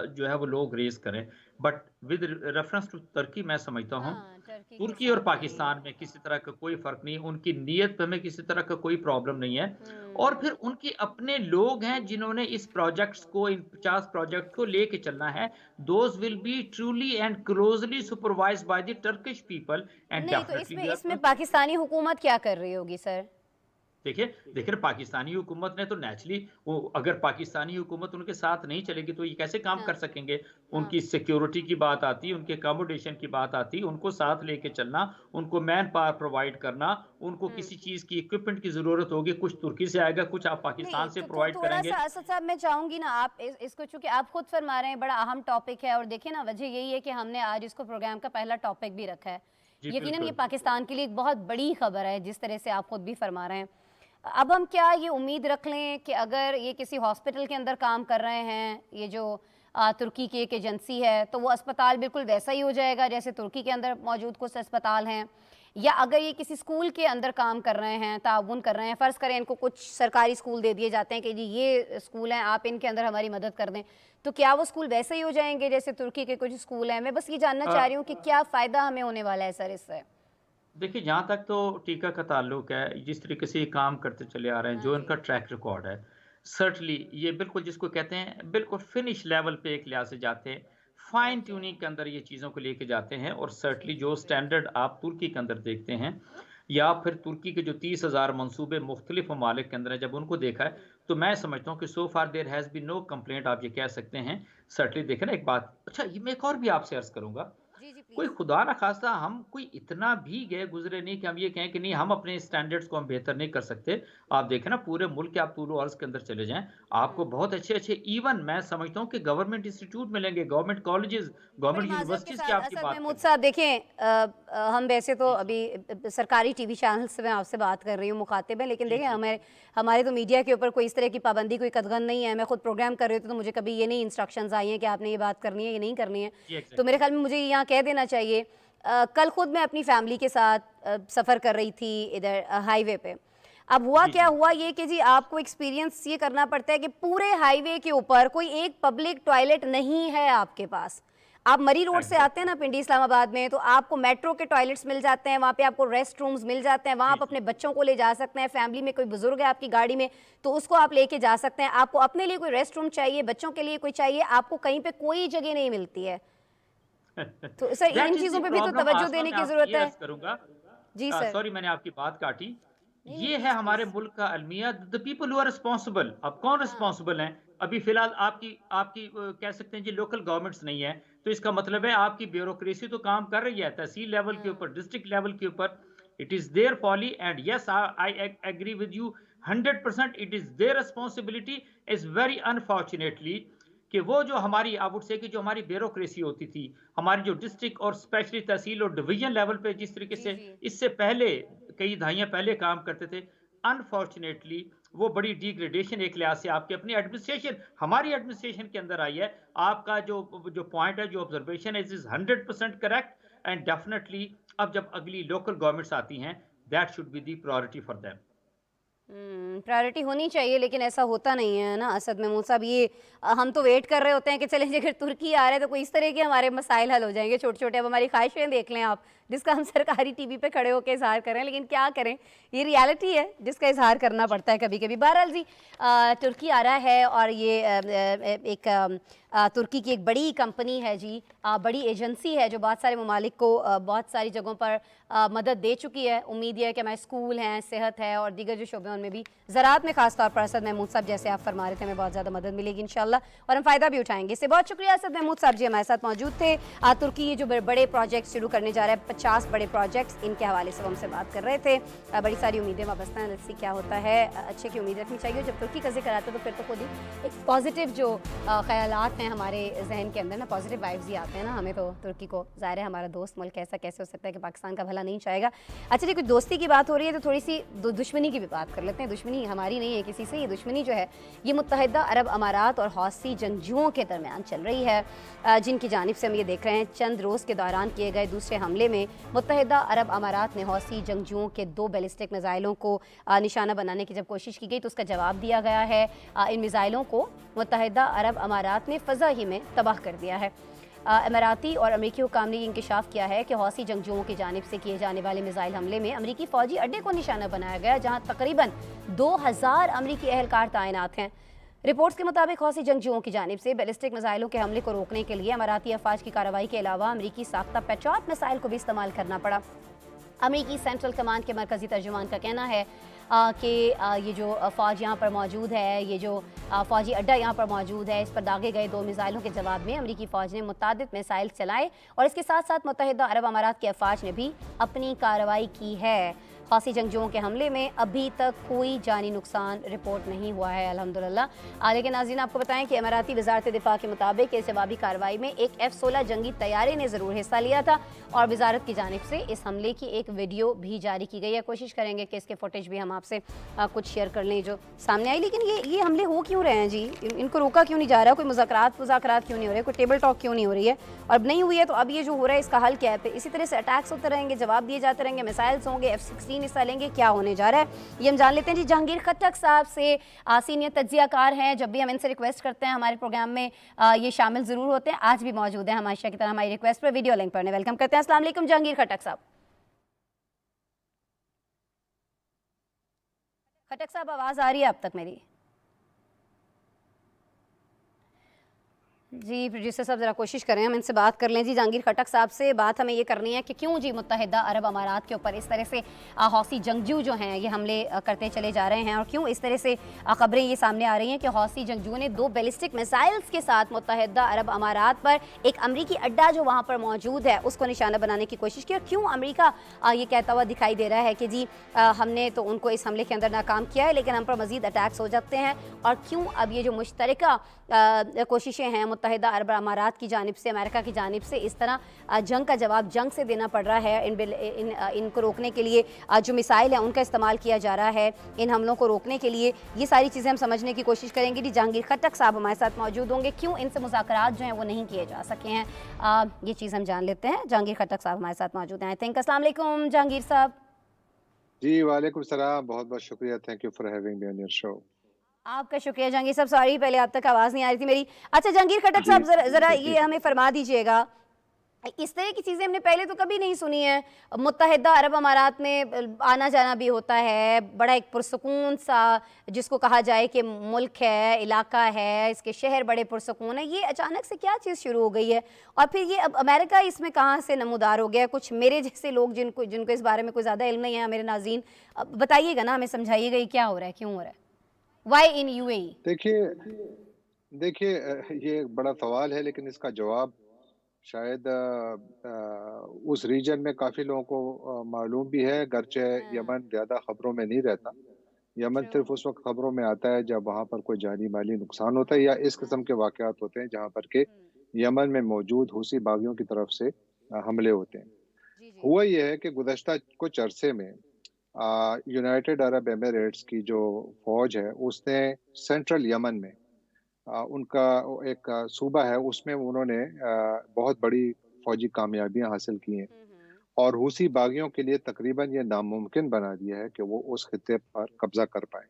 जो है वो लोग रेज़ करें। बट विद रेफरेंस टू तुर्की मैं समझता हूँ, हाँ, टर्की के तुर्की और साथ नहीं। पाकिस्तान में किसी तरह का कोई फ़र्क नहीं, उनकी नीयत पे हमें किसी तरह का कोई प्रॉब्लम नहीं है। और हुँ। फिर उनके अपने लोग हैं जिन्होंने इस प्रोजेक्ट्स को, इन 50 प्रोजेक्ट को लेके चलना है। Those will be truly and closely supervised by the Turkish people and नहीं, तो डेफिनिटली इसमें वी आर इसमें गोइंग। पाकिस्तानी हुकूमत क्या कर रही होगी सर? देखिए देखिए पाकिस्तानी हुकूमत ने तो नेचुरली, वो अगर पाकिस्तानी हुकूमत उनके साथ नहीं चलेगी तो ये कैसे काम कर हाँ, सकेंगे? हाँ। उनकी सिक्योरिटी की बात आती है, उनके अकोमोडेशन की बात आती है, उनको साथ लेके चलना, उनको मैन पावर प्रोवाइड करना, उनको हुँ। किसी चीज़ की इक्विपमेंट की ज़रूरत होगी, कुछ तुर्की से आएगा, कुछ आप नहीं, पाकिस्तान से तो प्रोवाइड करेंगे। थोड़ा-सा असद साहब मैं चाहूँगी ना, आप इस इसको चूँकि आप खुद फरमा रहे हैं बड़ा अहम टॉपिक है और देखिए ना वजह यही है कि हमने आज इसको प्रोग्राम का पहला टॉपिक भी रखा है। जी, यकीनन ये बिल्कुल। पाकिस्तान के लिए एक बहुत बड़ी खबर है जिस तरह से आप खुद भी फरमा रहे हैं। अब हम क्या ये उम्मीद रख लें कि अगर ये किसी हॉस्पिटल के अंदर काम कर रहे हैं, ये जो तुर्की की एक एजेंसी है, तो वो अस्पताल बिल्कुल वैसा ही हो जाएगा जैसे तुर्की के अंदर मौजूद कुछ अस्पताल हैं? या अगर ये किसी स्कूल के अंदर काम कर रहे हैं, ताउन कर रहे हैं, फ़र्ज़ करें इनको कुछ सरकारी स्कूल दे दिए जाते हैं कि जी ये स्कूल हैं, आप इनके अंदर हमारी मदद कर दें, तो क्या वो स्कूल वैसे ही हो जाएँगे जैसे तुर्की के कुछ स्कूल हैं? मैं बस ये जानना अ चाह रही हूँ कि क्या फ़ायदा हमें होने वाला है सर इससे? देखिए, जहाँ तक तो टीका का ताल्लुक है, जिस तरीके से ये काम करते चले आ रहे हैं, हाँ जो जी। इनका ट्रैक रिकॉर्ड है, सर्टेनली ये बिल्कुल जिसको कहते हैं, बिल्कुल फिनिश लेवल पे एक लिहाज से जाते हैं, फाइन ओके। ट्यूनिंग के अंदर ये चीज़ों को लेके जाते हैं और सर्टेनली जो स्टैंडर्ड आप तुर्की के अंदर देखते हैं या फिर तुर्की के जो 30,000 मंसूबे मुख्तलिफ ममालिक के अंदर हैं, जब उनको देखा है, तो मैं समझता हूँ कि so far there has been no complaint, आप ये कह सकते हैं। सर्टेनली देखें ना एक बात, अच्छा ये मैं एक और भी आपसे अर्ज़ करूँगा, जी, जी, कोई प्लीज़। खुदा ना खास्ता हम कोई इतना भी गए गुज़रे नहीं कि हम ये कहें कि नहीं, हम अपने स्टैंडर्ड्स को हम बेहतर नहीं कर सकते। आप देखें ना पूरे मुल्क के, आप तूल अर्ज़ के अंदर चले जाएँ, आपको हुँ। बहुत अच्छे-अच्छे, इवन मैं समझता हूँ कि गवर्नमेंट इंस्टीट्यूट मिलेंगे, गवर्नमेंट कॉलेजेस, बड़ी गवर्नमेंट माज़रत के यूनिवर्सिटीज़ की साथ आपकी असद बात महमूद करें। साहब देखें, हम वैसे तो जी, अभी सरकारी टीवी चैनल से मैं आपसे बात कर रही हूँ, मुखातिब हैं, लेकिन जी, देखें जी, हमें हमारे तो मीडिया के ऊपर कोई इस तरह की पाबंदी, कोई कतगन नहीं है। मैं खुद प्रोग्राम कर रही थी तो मुझे कभी ये नहीं इंस्ट्रक्शंस आई हैं कि आपने ये बात करनी है, ये नहीं करनी है। जी, तो मेरे एग्ज़ैक्टली। ख्याल में मुझे यहाँ कह देना चाहिए। कल खुद मैं अपनी फैमिली के साथ सफ़र कर रही थी इधर हाईवे पे। अब हुआ जी, क्या जी। हुआ ये कि जी आपको एक्सपीरियंस ये करना पड़ता है कि पूरे हाईवे के ऊपर कोई एक पब्लिक टॉयलेट नहीं है आपके पास। आप मरी रोड से आते हैं एग्ज़ैक्टली। ना पिंडी इस्लामाबाद में, तो आपको मेट्रो के टॉयलेट्स मिल जाते हैं, वहाँ पे आपको रेस्ट रूम्स मिल जाते हैं, वहाँ जी, आप जी। अपने बच्चों को ले जा सकते हैं, फैमिली में कोई बुजुर्ग है आपकी गाड़ी में तो उसको आप लेके जा सकते हैं। आपको अपने लिए कोई रेस्ट रूम चाहिए, बच्चों के लिए कोई चाहिए, आपको कहीं पे कोई जगह नहीं मिलती है। तो सर इन दैट इज़ चीज़ों द पे भी तो प्रॉब्लम। तवज्जो आसमा देने मैं की आपसे ज़रूरत ये है। अर्ज़ करूँगा, जी सर। सॉरी मैंने आपकी बात काटी। नहीं, नहीं, ये है प्लीज़, हमारे प्लीज़। मुल्क का अलमिया, the people who are responsible. अब कौन हाँ। रिस्पांसिबल हैं? अभी फ़िलहाल आपकी आपकी कह सकते हैं जी लोकल गवर्नमेंट्स नहीं है, तो इसका मतलब है आपकी ब्यूरोक्रेसी तो काम कर रही है, तहसील लेवल के हाँ। ऊपर, डिस्ट्रिक्ट लेवल के ऊपर। It is their folly and yes I agree with you 100%, it is their responsibility. Is very unfortunately कि वो जो हमारी, आई वुड से कि जो हमारी ब्यूरोक्रेसी होती थी, हमारी जो डिस्ट्रिक्ट और स्पेशली तहसील और डिवीजन लेवल पे जिस तरीके जी, से जी। इससे पहले कई दहाइयाँ पहले काम करते थे, अनफॉर्चुनेटली वो बड़ी डिग्रेडेशन एक लिहाज से आपकी अपनी एडमिनिस्ट्रेशन, हमारी एडमिनिस्ट्रेशन के अंदर आई है। आपका जो जो पॉइंट है, जो ऑब्जर्वेशन है, इज 100% करेक्ट एंड डेफिनेटली अब जब अगली लोकल गवर्नमेंट्स आती हैं, that should be the priority for them. Priority होनी चाहिए, लेकिन ऐसा होता नहीं है ना असद महमूद साहब। ये हम तो वेट कर रहे होते हैं कि चलें जी, अगर तुर्की आ रहा है तो कोई इस तरह के हमारे मसाइल हल हो जाएंगे छोटे छोटे। अब हमारी ख्वाहिशें देख लें आप, जिसका हम सरकारी टीवी पे खड़े होकर इजहार कर रहे हैं, लेकिन क्या करें, ये रियलिटी है जिसका इजहार करना पड़ता है कभी कभी। बहरहाल जी, तुर्की आ रहा है और ये एक तुर्की की एक बड़ी कंपनी है जी, बड़ी एजेंसी है जो बहुत सारे ममालिक को बहुत सारी जगहों पर मदद दे चुकी है। उम्मीद है कि हमारे स्कूल हैं, सेहत है और दीगर जो शोबे उनमें भी, ज़राअत में खास तौर पर असद महमूद साहब जैसे आप फरमा रहे थे, हमें बहुत ज़्यादा मदद मिलेगी इंशाल्लाह, और हम फ़ायदा भी उठाएंगे इससे। बहुत शुक्रिया असद महमूद साहब जी, हमारे साथ मौजूद थे। तुर्की ये जो बड़े प्रोजेक्ट शुरू करने जा रहा है, 50 बड़े प्रोजेक्ट्स, इनके हवाले से हमसे बात कर रहे थे। बड़ी सारी उम्मीदें वाबस्ता हैं, लेट्स सी क्या होता है। अच्छे की उम्मीद रखनी चाहिए। जब तुर्की का जिक्र आता है तो फिर तो खुद ही एक पॉजिटिव जो ख्यालात हैं हमारे जहन के अंदर ना, पॉजिटिव वाइब्स ही आते हैं ना। हमें तो तुर्की को, ज़ाहिर है हमारा दोस्त मुल्क, ऐसा कैसे हो सकता है कि पाकिस्तान का भला नहीं चाहेगा। अच्छा जी, कुछ दोस्ती की बात हो रही है तो थोड़ी सी दुश्मनी की भी बात कर लेते हैं। दुश्मनी हमारी नहीं है किसी से, ये दुश्मनी जो है ये मुत्तहिदा अरब अमारात और हौसी जंगजुओं के दरमियान चल रही है, जिनकी जानिब से हम ये देख रहे हैं चंद रोज़ के दौरान किए गए दूसरे हमले में मुत्तहिदा अरब अमारात ने हौसी जंगजुओं के 2 बैलिस्टिक मिसाइलों को निशाना बनाने की जब कोशिश की गई तो उसका जवाब दिया गया है। इन मिसाइलों को मुत्तहिदा अरब अमारात ने फ़ज़ा ही में तबाह कर दिया है। अमाराती और अमरीकी हुकाम ने इंकशाफ किया है कि हौसी जंगजुओं की जानिब से किए जाने वाले मिसाइल हमले में अमरीकी फ़ौजी अड्डे को निशाना बनाया गया, जहाँ तकरीबन 2000 अमरीकी एहलकार तैनात हैं। रिपोर्ट्स के मुताबिक हौसी जंगजुओं की जानिब से बैलिस्टिक मिसाइलों के हमले को रोकने के लिए अमाराती अफवाज की कार्रवाई के अलावा अमरीकी साख्ता पेट्रियट मिसाइल को भी इस्तेमाल करना पड़ा। अमरीकी सेंट्रल कमांड के मरकजी तर्जुमान का कहना है कि ये जो फ़ौज यहाँ पर मौजूद है, ये जो फ़ौजी अड्डा यहाँ पर मौजूद है, इस पर दागे गए 2 मिसाइलों के जवाब में अमरीकी फ़ौज ने मुतादिद मिसाइल चलाए और इसके साथ साथ मुत्तहिदा अरब अमारात के अफवाज ने भी अपनी कार्रवाई की है। हौसी जंगजुओं के हमले में अभी तक कोई जानी नुकसान रिपोर्ट नहीं हुआ है अल्हम्दुलिल्लाह। लेकिन नाज़रीन, आपको बताएं कि अमाराती वज़ारत दिफ़ा के मुताबिक इस जवाबी कार्रवाई में एक F-16 जंगी तैयारे ने ज़रूर हिस्सा लिया था और वज़ारत की जानिब से इस हमले की एक वीडियो भी जारी की गई है। कोशिश करेंगे कि इसके फुटेज भी हम आपसे कुछ शेयर कर लें जो सामने आई। लेकिन ये हमले हो क्यों रहे हैं जी? इनको रोका क्यों नहीं जा रहा? कोई मुज़ाकरात क्यों नहीं हो रहे? कोई टेबल टॉक क्यों नहीं हो रही है? और नहीं हुई है तो अब ये जो हो रहा है इसका हल क्या है? इसी तरह से अटैक्स होते रहेंगे, जवाब दिए जाते रहेंगे, मिसाइल्स होंगे, F-16 हिस्सा लेंगे, क्या होने जा रहा है ये हम जान लेते हैं जी। जहांगीर खट्टक साहब से, सीनियर तज्जियाकार हैं, जब भी हम इनसे रिक्वेस्ट करते हैं हमारे प्रोग्राम में ये शामिल ज़रूर होते हैं। आज भी मौजूद है हमाशा की तरह हमारी रिक्वेस्ट पर, वीडियो लिंक पढ़ने वेलकम करते हैं। अस्सलाम वालेकुम जहांगीर खट्टक साहब। खट्टक साहब, आवाज़ आ रही है अब तक मेरी? जी प्रोड्यूसर साहब ज़रा कोशिश करें हम इनसे बात कर लें जी। जहांगीर खट्टक साहब से बात हमें ये करनी है कि क्यों जी मुत्तहिदा अरब अमारात के ऊपर इस तरह से हौसी जंगजू जो हैं ये हमले करते चले जा रहे हैं, और क्यों इस तरह से खबरें ये सामने आ रही हैं कि हौसी जंगजुओं ने 2 बैलिस्टिक मिसाइल्स के साथ मुत्तहिदा अरब अमारात पर एक अमरीकी अड्डा जो वहाँ पर मौजूद है उसको निशाना बनाने की कोशिश की। और क्यों अमरीका ये कहता हुआ दिखाई दे रहा है कि जी हमने तो उनको इस हमले के अंदर नाकाम किया है लेकिन हम पर मज़ीद अटैक्स हो जाते हैं, और क्यों अब ये जो मुश्तरका कोशिशें हैं मुत्तहिदा अरब अमारात की जानिब से, अमेरिका की जानिब से, इस तरह जंग का जवाब जंग से देना पड़ रहा है। इनको रोकने के लिए जो मिसाइल है उनका इस्तेमाल किया जा रहा है इन हमलों को रोकने के लिए। ये सारी चीज़ें हम समझने की कोशिश करेंगे जी। जहांगीर खट्टक साहब हमारे साथ मौजूद होंगे, क्यों इनसे मुज़ाकरात जो हैं वो नहीं किए जा सके हैं, ये चीज़ हम जान लेते हैं। जहांगीर खट्टक साहब हमारे साथ मौजूद हैं। आई थिंक अस्सलाम वालेकुम जहांगीर साहब। जी, वालेकुम सलाम, बहुत-बहुत शुक्रिया, thank you for having me on your show. आपका शुक्रिया जहांगीर साहब, सॉरी पहले आप तक आवाज़ नहीं आ रही थी मेरी। अच्छा जहांगीर खट्टक जी, साहब, ज़रा जी, ये हमें फरमा दीजिएगा, इस तरह की चीज़ें हमने पहले तो कभी नहीं सुनी है। मुत्तहिदा अरब अमारात में आना जाना भी होता है, बड़ा एक पुरसकून सा जिसको कहा जाए कि मुल्क है, इलाका है, इसके शहर बड़े पुरसकून है। ये अचानक से क्या चीज़ शुरू हो गई है और फिर ये अब अमेरिका इसमें कहाँ से नमूदार हो गया? कुछ मेरे जैसे लोग जिनको जिनको इस बारे में कोई ज़्यादा इल्म नहीं है, मेरे नाज़रीन बताइएगा ना, हमें समझाइएगा ये क्या हो रहा है, क्यों हो रहा है? Why in UAE? देखिए देखिए ये एक बड़ा सवाल है लेकिन इसका जवाब शायद उस रीजन में काफ़ी लोगों को मालूम भी है, गरचे हाँ, यमन ज़्यादा खबरों में नहीं रहता। Yemen true. सिर्फ़ उस वक़्त खबरों में आता है जब वहाँ पर कोई जानी-माली नुकसान होता है या इस किस्म के वाक़यात होते हैं जहाँ पर के हुँ, यमन में मौजूद हूसी बागियों की तरफ से हमले होते हैं। जी, जी। हुआ ये है कि गुज़श्ता कुछ अरसे में यूनाइटेड अरब एमिरेट्स की जो फ़ौज है, उसने सेंट्रल यमन में उनका वो एक सूबा है, उसमें उन्होंने बहुत बड़ी फ़ौजी कामयाबियाँ हासिल की हैं। हुँ, हुँ। और हूसी बागियों के लिए तकरीबन ये नामुमकिन बना दिया है कि वो उस खित्ते पर कब्जा कर पाएँ।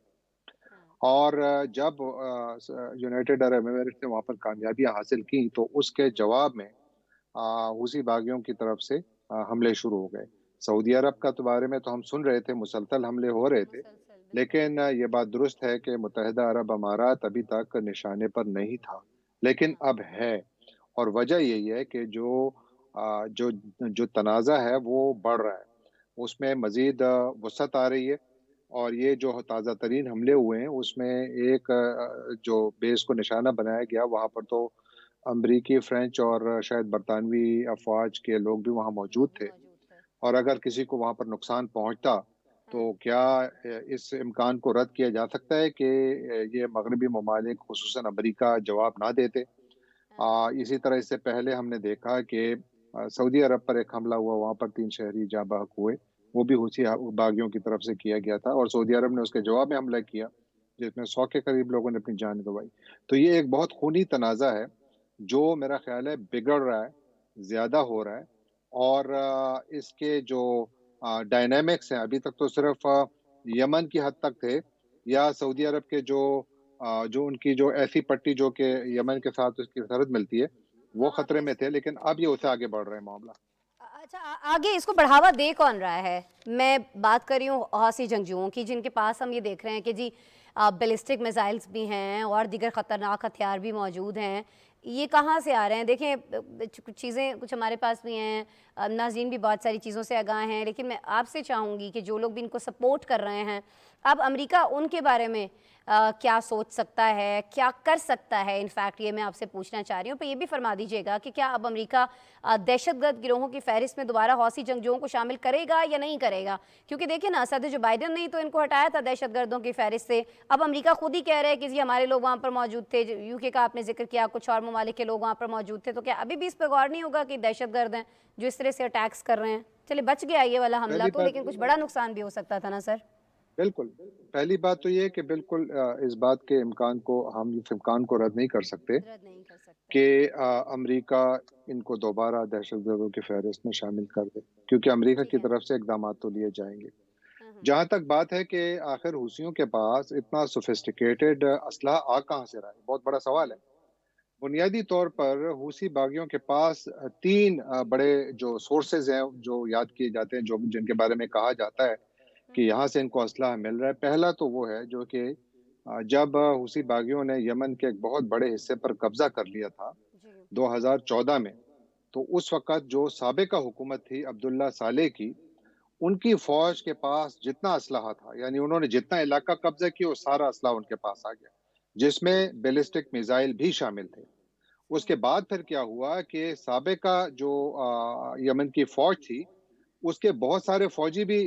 और जब यूनाइटेड अरब एमिरेट्स ने वहाँ पर कामयाबियाँ हासिल की, तो उसके जवाब में हूसी बागियों की तरफ से हमले शुरू हो गए। सऊदी अरब का तो बारे में तो हम सुन रहे थे, मुसलसल हमले हो रहे थे, मुसलसल बिल्कुल। लेकिन ये बात दुरुस्त है कि मुत्तहिदा अरब अमारात अभी तक निशाने पर नहीं था, लेकिन अब है। और वजह यही है कि जो जो तनाज़ा है वो बढ़ रहा है, उसमें मज़ीद वुसअत आ रही है। और ये जो ताज़ा तरीन हमले हुए हैं, उसमें एक जो बेस को निशाना बनाया गया, वहाँ पर तो अमरीकी, फ्रेंच और शायद बरतानवी अफ़वाज के लोग भी वहाँ मौजूद लोग भी थे। मौजूद थे। और अगर किसी को वहाँ पर नुकसान पहुँचता, हुँ, तो क्या इस इम्कान को रद्द किया जा सकता है कि ये मगरबी ममालिक ख़ुसूसन अमरीका जवाब ना देते? हाँ, इसी तरह इससे पहले हमने देखा कि सऊदी अरब पर एक हमला हुआ, वहाँ पर 3 शहरी जाँ बहक हुए। वो भी हूसी बागियों की तरफ से किया गया था और सऊदी अरब ने उसके जवाब में हमला किया, जिसमें 100 के करीब लोगों ने अपनी जान गँवाई। तो ये एक बहुत खूनी तनाज़ा है, जो मेरा ख़्याल है बिगड़ रहा है, ज़्यादा हो रहा है। और इसके जो डायनामिक्स हैं, अभी तक तो सिर्फ़ यमन की हद तक थे, या सऊदी अरब के जो उनकी जो ऐसी पट्टी जो कि जी, यमन जी। के साथ उसकी सरहद मिलती है, वो वहाँ खतरे पे में थे, लेकिन अब ये उससे आगे बढ़ रहा है मामला। अच्छा, आगे इसको बढ़ावा दे कौन रहा है? मैं बात कर रही हूँ हौसी जंगजुओं की, जिनके पास हम ये देख रहे हैं कि जी बैलिस्टिक मिसाइल्स भी हैं और दीगर ख़तरनाक हथियार भी मौजूद हैं। ये कहाँ से आ रहे हैं? देखें, कुछ चीज़ें कुछ हमारे पास भी हैं, नाज़रीन भी बहुत सारी चीज़ों से आगाह हैं, लेकिन मैं आपसे चाहूँगी कि जो लोग भी इनको सपोर्ट कर रहे हैं, अब अमेरिका उनके बारे में क्या सोच सकता है, क्या कर सकता है? इनफैक्ट ये मैं आपसे पूछना चाह रही हूँ। पर ये भी फरमा दीजिएगा कि क्या अब अमेरिका दहशतगर्द गिरोहों की फहरिस्त में दोबारा हौसी जंगजुओं को शामिल करेगा या नहीं करेगा? क्योंकि देखिए ना, सदर जो बाइडेन ने ही तो इनको हटाया था दहशतगर्दों की फहरिस्त से। अब अमेरिका खुद ही कह रहा है कि जी हमारे लोग वहाँ पर मौजूद थे। यूके का आपने जिक्र किया, कुछ और ममालिक के लोग वहाँ पर मौजूद थे। तो क्या अभी भी इस पर गौर नहीं होगा कि दहशतगर्द हैं जो इस तरह से अटैक्स कर रहे हैं? चलिए, बच गया ये वाला हमला पहली तो, बात लेकिन कुछ बड़ा नुकसान भी हो सकता था ना सर? बिल्कुल, पहली बात तो ये है कि बिल्कुल इस बात के हम इस इम्कान को रद्द नहीं कर सकते रद्द नहीं कर सकते। कि अमेरिका इनको दोबारा दहशतगर्दों की फ़हरिस्त में शामिल कर दे, क्योंकि अमेरिका ठीक की है। तरफ से इक़दामात तो लिए जाएँगे। हाँ, हाँ। जहाँ तक बात है कि आखिर हूसियों के पास इतना सोफिस्टिकेटेड असलहा आ कहाँ से रहा है? बहुत बड़ा सवाल है। बुनियादी तौर पर हूसी बागियों के पास 3 बड़े जो सोर्सेज़ हैं, जो याद किए जाते हैं, जो जिनके बारे में कहा जाता है हुँ, कि हुँ। यहाँ से इनको असलहा मिल रहा है। पहला तो वो है जो कि जब हूसी बागियों ने यमन के एक बहुत बड़े हिस्से पर कब्ज़ा कर लिया था जी। 2014 में, तो उस वक़्त जो साबिका हुकूमत थी अब्दुल्ला सालेह की, उनकी फ़ौज के पास जितना असलहा था, यानी उन्होंने जितना इलाका कब्ज़ा किया, वो सारा असलहा उनके पास आ गया, जिसमें बैलिस्टिक मिसाइल भी शामिल थे। हुँ, उसके बाद फिर क्या हुआ कि साबिका जो यमन की फ़ौज थी, उसके बहुत सारे फ़ौजी भी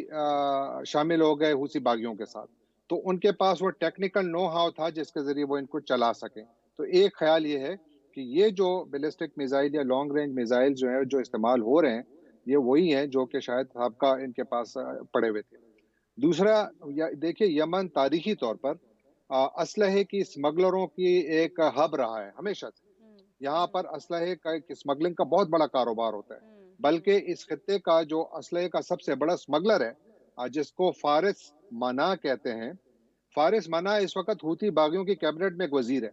शामिल हो गए हूसी बागियों के साथ। तो उनके पास वो टेक्निकल नो हाउ था जिसके ज़रिए वो इनको चला सकें। तो एक ख़्याल ये है कि ये जो बैलिस्टिक मिसाइल या लॉन्ग रेंज मिसाइल जो है, जो इस्तेमाल हो रहे हैं, ये वही हैं जो कि शायद साबका इनके पास पड़े हुए थे। दूसरा, या देखिए, यमन तारीखी तौर पर असलहे की स्मगलरों की एक हब रहा है हमेशा से। हुँ, यहाँ हुँ, पर असलहे का एक स्मगलिंग का बहुत बड़ा कारोबार होता है। हुँ, बल्कि हुँ। इस खित्ते का जो असलहे का सबसे बड़ा स्मगलर है, जिसको फ़ारिस मना कहते हैं। फ़ारिस मना इस वक़्त हूती बागियों की कैबिनेट में एक वज़ीर है,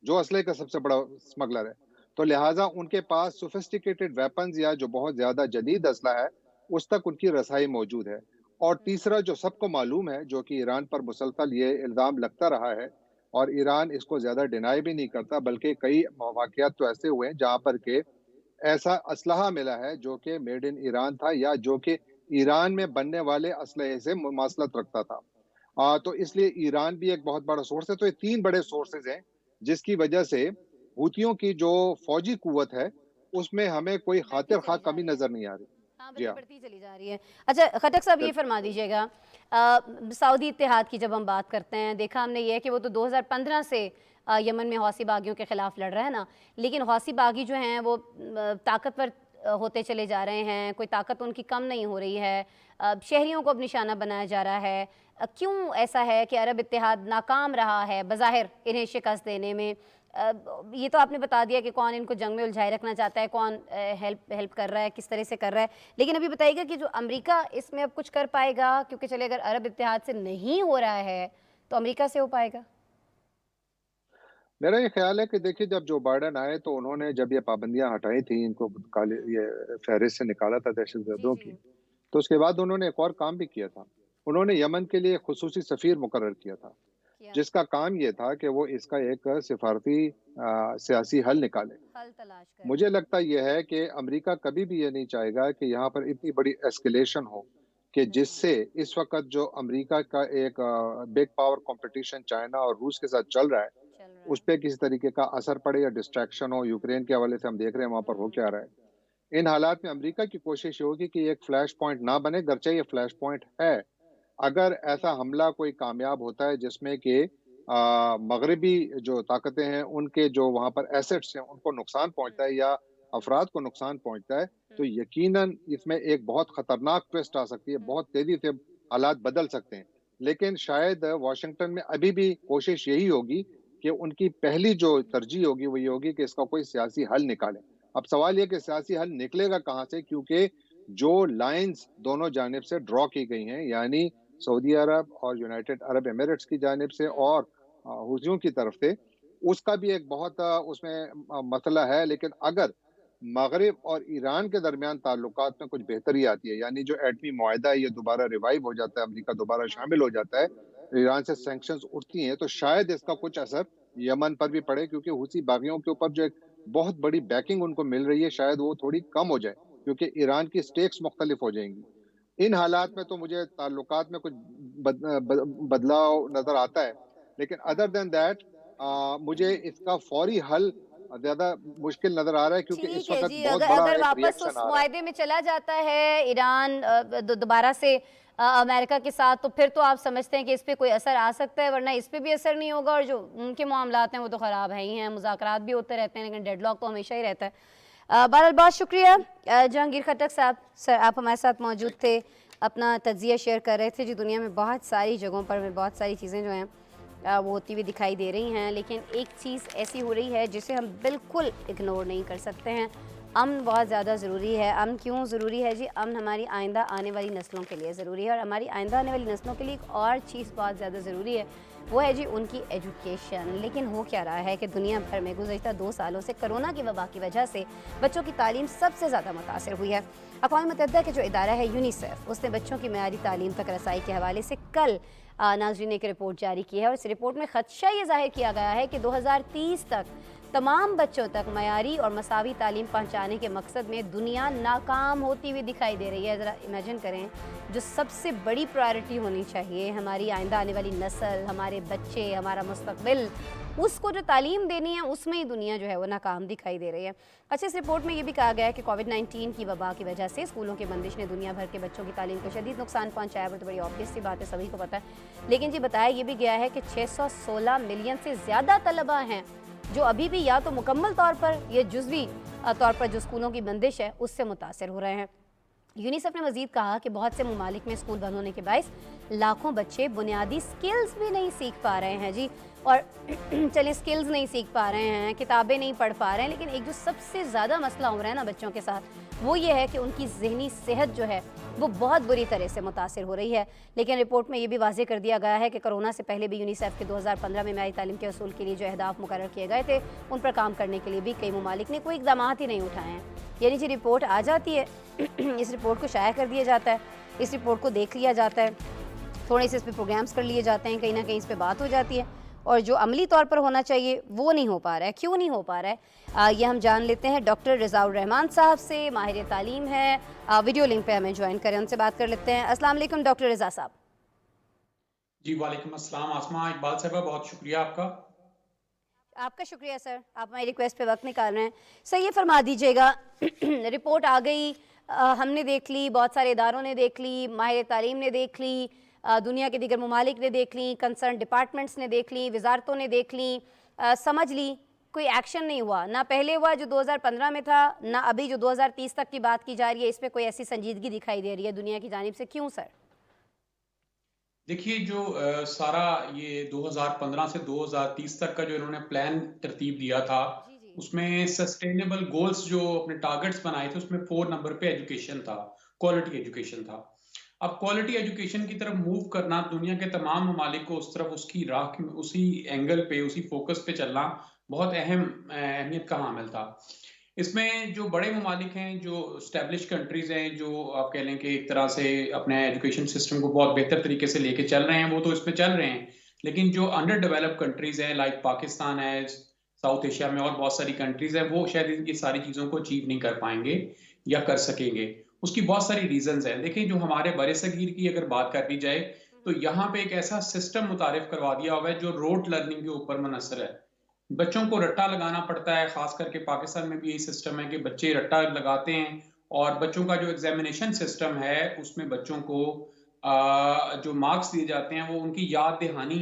जो असलहे का सबसे बड़ा स्मगलर है। तो लिहाज़ा उनके पास सोफिस्टिकेटेड वेपन्स या जो बहुत ज़्यादा जदीद असलहा है, उस तक उनकी रसाई मौजूद है। और तीसरा जो सबको मालूम है, जो कि ईरान पर मुसलसल ये इल्ज़ाम लगता रहा है, और ईरान इसको ज़्यादा डिनाई भी नहीं करता, बल्कि कई वाक़यात तो ऐसे हुए हैं जहाँ पर के ऐसा असलहा मिला है जो कि मेड इन ईरान था, या जो कि ईरान में बनने वाले असलहे से मुमासलत रखता था। तो इसलिए ईरान भी एक बहुत बड़ा सोर्स है। तो ये 3 बड़े सोर्सेज़ हैं, जिसकी वजह से हूतियों की जो फ़ौजी कुव्वत है, उसमें हमें कोई बढ़ती खातिर-ख़ाह चली जा कमी रही है। नज़र नहीं आ रही। हाँ, जी बल्कि हाँ, बढ़ती चली जा रही है। अच्छा, खटक साहब ये बिल्कुल। फरमा दीजिएगा, सऊदी इत्तेहाद की जब हम बात करते हैं, देखा हमने ये है कि वो तो 2015 से यमन में हौसी बागियों के खिलाफ लड़ रहा है ना, लेकिन हौसी बागी जो हैं वो ताकतवर होते चले जा रहे हैं, कोई ताकत उनकी कम नहीं हो रही है, शहरियों को अब निशाना बनाया जा रहा है। क्यों ऐसा है कि अरब इत्तेहाद नाकाम रहा है बज़ाहिर इन्हें शिकस्त देने में? ये तो आपने बता दिया कि कौन इनको जंग में उलझाए रखना चाहता है, कौन हेल्प कर रहा है, किस तरह से कर रहा है, लेकिन अभी बताइएगा कि जो अमेरिका इसमें अब कुछ कर पाएगा, क्योंकि चले अगर अरब इत्तेहाद से नहीं हो रहा है तो अमेरिका से हो पाएगा? मेरा ये ख्याल है कि देखिए, जब जो बाइडेन आए तो उन्होंने जब ये पाबंदियां हटाई थी, इनको काले ये फहरिस्त से निकाला था जी दहशतगर्दों जी। की, तो उसके बाद उन्होंने एक और काम भी किया था। उन्होंने यमन के लिए खुसूसी सफीर मुकर्रर किया था, किया। जिसका काम ये था कि वो इसका एक सिफारती सियासी हल निकाले। हल तलाश करें। मुझे लगता ये है कि अमेरिका कभी भी ये नहीं चाहेगा कि यहाँ पर इतनी बड़ी एस्केलेशन हो, कि जिससे इस वक़्त जो अमेरिका का एक बिग पावर कॉम्पिटिशन चाइना और रूस के साथ चल रहा है, चल रहा उस है। पे किसी तरीके का असर पड़े या डिस्ट्रैक्शन हो। यूक्रेन के हवाले से हम देख रहे हैं वहाँ पर हो क्या रहा है। इन हालात में अमेरिका की कोशिश ये होगी कि एक फ्लैश पॉइंट ना बने, गरचे ये फ्लैश पॉइंट है। अगर ऐसा हमला कोई कामयाब होता है जिसमें कि मगरिबी जो ताकतें हैं, उनके जो वहाँ पर एसेट्स हैं, उनको नुकसान पहुँचता है या अफ़राद को नुकसान पहुँचता है, तो यकीनन इसमें एक बहुत खतरनाक ट्विस्ट आ सकती है, बहुत तेज़ी से हालात बदल सकते हैं। लेकिन शायद वाशिंगटन में अभी भी कोशिश यही होगी कि उनकी पहली जो तरजीह होगी, वो ये होगी कि इसका कोई सियासी हल निकालें। अब सवाल ये है कि सियासी हल निकलेगा कहाँ से? क्योंकि जो लाइन्स दोनों जानिब से ड्रॉ की गई हैं, यानी सऊदी अरब और यूनाइटेड अरब एमिरेट्स की जानिब से और हुज़ियों की तरफ से, उसका भी एक बहुत उसमें मसला है। लेकिन अगर मगरिब और ईरान के दरमियान ताल्लुकात में कुछ बेहतरी आती है, यानी जो एटमी मुआहदा है ये दोबारा रिवाइव हो जाता है, अमेरिका दोबारा शामिल हो जाता है, ईरान से सैंक्शंस उठती हैं, तो शायद इसका कुछ असर यमन पर भी पड़े, क्योंकि हूसी बागियों के ऊपर जो एक बहुत बड़ी बैकिंग उनको मिल रही है, शायद वो थोड़ी कम हो जाए, क्योंकि ईरान की स्टेक्स मुख्तलिफ हो जाएँगी। इन हालात में तो मुझे ताल्लुकात में कुछ बदलाव नज़र आता है। लेकिन अदर देन दैट मुझे इसका फ़ौरी हल ज़्यादा मुश्किल नज़र आ रहा है, क्योंकि इस ठीक है वक़्त जी, बहुत अगर बड़ा अगर एक वापस रिएक्शन उस आ रहा है। मुआहदे में चला जाता है ईरान दोबारा से अमेरिका के साथ, तो फिर तो आप समझते हैं कि इस पे कोई असर आ सकता है, वरना इस पे भी असर नहीं होगा और जो उनके मामलात हैं वो तो ख़राब है ही हैं, मुज़ाकरात भी होते रहते हैं लेकिन डेडलॉक तो हमेशा ही रहता है। बहरहाल बहुत शुक्रिया जहांगीर खट्टक साहब, सर आप हमारे साथ मौजूद थैंक थे, अपना तज्ज़िया शेयर कर रहे थे। जी, दुनिया में बहुत सारी जगहों पर में बहुत सारी चीज़ें जो हैं वो होती हुई दिखाई दे रही हैं, लेकिन एक चीज़ ऐसी हो रही है जिसे हम बिल्कुल इग्नोर नहीं कर सकते हैं। अमन बहुत ज़्यादा ज़रूरी है। अमन क्यों ज़रूरी है जी? अमन हमारी आइंदा आने वाली नस्लों के लिए ज़रूरी है, और हमारी आइंदा आने वाली नस्लों के लिए एक और चीज़ बहुत ज़्यादा ज़रूरी है, वो है जी उनकी एजुकेशन। लेकिन हो क्या रहा है कि दुनिया भर में गुज़श्ता 2 सालों से कोरोना की वबा की वजह से बच्चों की तालीम सबसे ज़्यादा मुतासर हुई है। अक़वाम मुत्तहिदा के जो इदारा है यूनिसेफ, उसने बच्चों की मेयारी तालीम तक रसाई के हवाले से कल नाज़रीन एक रिपोर्ट जारी की है, और इस रिपोर्ट में ख़दशा ये ज़ाहिर किया गया है कि 2030 तक तमाम बच्चों तक मयारी और मसावी तालीम पहुँचाने के मकसद में दुनिया नाकाम होती हुई दिखाई दे रही है। ज़रा इमेजिन करें, जो सबसे बड़ी प्रायोरिटी होनी चाहिए, हमारी आइंदा आने वाली नस्ल, हमारे बच्चे, हमारा मुस्तकबिल, उसको जो तालीम देनी है उसमें ही दुनिया जो है वो नाकाम दिखाई दे रही है। अच्छा, इस रिपोर्ट में ये भी कहा गया है कि कोविड-19 की वबा की वजह से स्कूलों की बंदिश ने दुनिया भर के बच्चों की तालीम को शदीद नुकसान पहुँचाया। वो तो बड़ी ऑब्वियस सी बात है, सभी को पता है। लेकिन जी बताया ये भी गया है कि 616 मिलियन से ज़्यादा तलबा हैं जो अभी भी या तो मुकम्मल तौर पर या जुज़वी तौर पर जो स्कूलों की बंदिश है उससे मुतासर हो रहे हैं। यूनिसेफ ने मजीद कहा कि बहुत से ममालिक में स्कूल बंद होने के बायस लाखों बच्चे बुनियादी स्किल्स भी नहीं सीख पा रहे हैं जी। और चलिए, स्किल्स नहीं सीख पा रहे हैं, किताबें नहीं पढ़ पा रहे हैं, लेकिन एक जो सबसे ज़्यादा मसला हो रहा है ना बच्चों के साथ, वो ये है कि उनकी ज़हनी सेहत जो है वो बहुत बुरी तरह से मुतासर हो रही है। लेकिन रिपोर्ट में ये भी वाज़ेह कर दिया गया है कि कोरोना से पहले भी यूनिसेफ के 2015 में मेयारी तालीम के असूल के लिए जो अहदाफ मुकर्रर किए गए थे, उन पर काम करने के लिए भी कई ममालिक ने कोई इक़दाम ही नहीं उठाए हैं। यानी जी रिपोर्ट आ जाती है, इस रिपोर्ट को शाया कर दिया जाता है, इस रिपोर्ट को देख लिया जाता है, थोड़े से इस पर प्रोग्राम्स कर लिए जाते हैं, कहीं ना कहीं इस पर बात हो जाती है, और जो अमली तौर पर होना चाहिए वो नहीं हो पा रहा है। क्यों नहीं हो पा रहा है ये हम जान लेते हैं डॉक्टर रज़ाउर रहमान साहब से, माहिर तालीम है, वीडियो लिंक पे हमें ज्वाइन करें, उनसे बात कर लेते हैं। अस्सलाम वालेकुम डॉक्टर रज़ा साहब। जी वालेकुम अस्सलाम आसमा इकबाल साहबा, बहुत शुक्रिया आपका। आपका शुक्रिया सर, आप हमारी रिक्वेस्ट पे वक्त निकाल रहे हैं। सर ये फरमा दीजिएगा, रिपोर्ट आ गई, हमने देख ली, बहुत सारे इदारों ने देख ली, माहिर तालीम ने देख ली, दुनिया के दीगर ममालिक ने देख ली, कंसर्न डिपार्टमेंट्स ने देख ली, वजारतों ने देख ली, समझ ली, कोई एक्शन नहीं हुआ। ना पहले हुआ जो 2015 में था, ना अभी जो 2030 तक की बात की जा रही है, इस पर कोई ऐसी संजीदगी दिखाई दे रही है दुनिया की जानिब से। क्यों सर? देखिए जो सारा ये 2015 से 2030 तक का जो इन्होंने प्लान तरतीब दिया था, जी जी। उसमें सस्टेनेबल गोल्स जो अपने टारगेट्स बनाए थे, उसमें 4 नंबर पे एजुकेशन था, क्वालिटी एजुकेशन था। अब क्वालिटी एजुकेशन की तरफ मूव करना, दुनिया के तमाम ममालिक को उस तरफ उसकी राह उसी एंगल पे, उसी फोकस पे चलना बहुत अहम अहमियत का हामिल था। इसमें जो बड़े ममालिक हैं, जो एस्टेब्लिश कंट्रीज हैं, जो आप कह लें कि एक तरह से अपने एजुकेशन सिस्टम को बहुत बेहतर तरीके से लेके चल रहे हैं, वो तो इसमें चल रहे हैं। लेकिन जो अंडर डेवलप्ड कंट्रीज हैं, लाइक पाकिस्तान है, साउथ एशिया में और बहुत सारी कंट्रीज हैं, वो शायद ये सारी चीज़ों को अचीव नहीं कर पाएंगे या कर सकेंगे। उसकी बहुत सारी रीजंस हैं। देखिए, जो हमारे बरे-सगीर की अगर बात कर दी जाए, तो यहाँ पे एक ऐसा सिस्टम मुतारिफ करवा दिया हुआ है जो रोट लर्निंग के ऊपर मुनहसर है। बच्चों को रट्टा लगाना पड़ता है, खास करके पाकिस्तान में भी यही सिस्टम है कि बच्चे रट्टा लगाते हैं, और बच्चों का जो एग्जामिनेशन सिस्टम है उसमें बच्चों को जो मार्क्स दिए जाते हैं वो उनकी याद दहानी,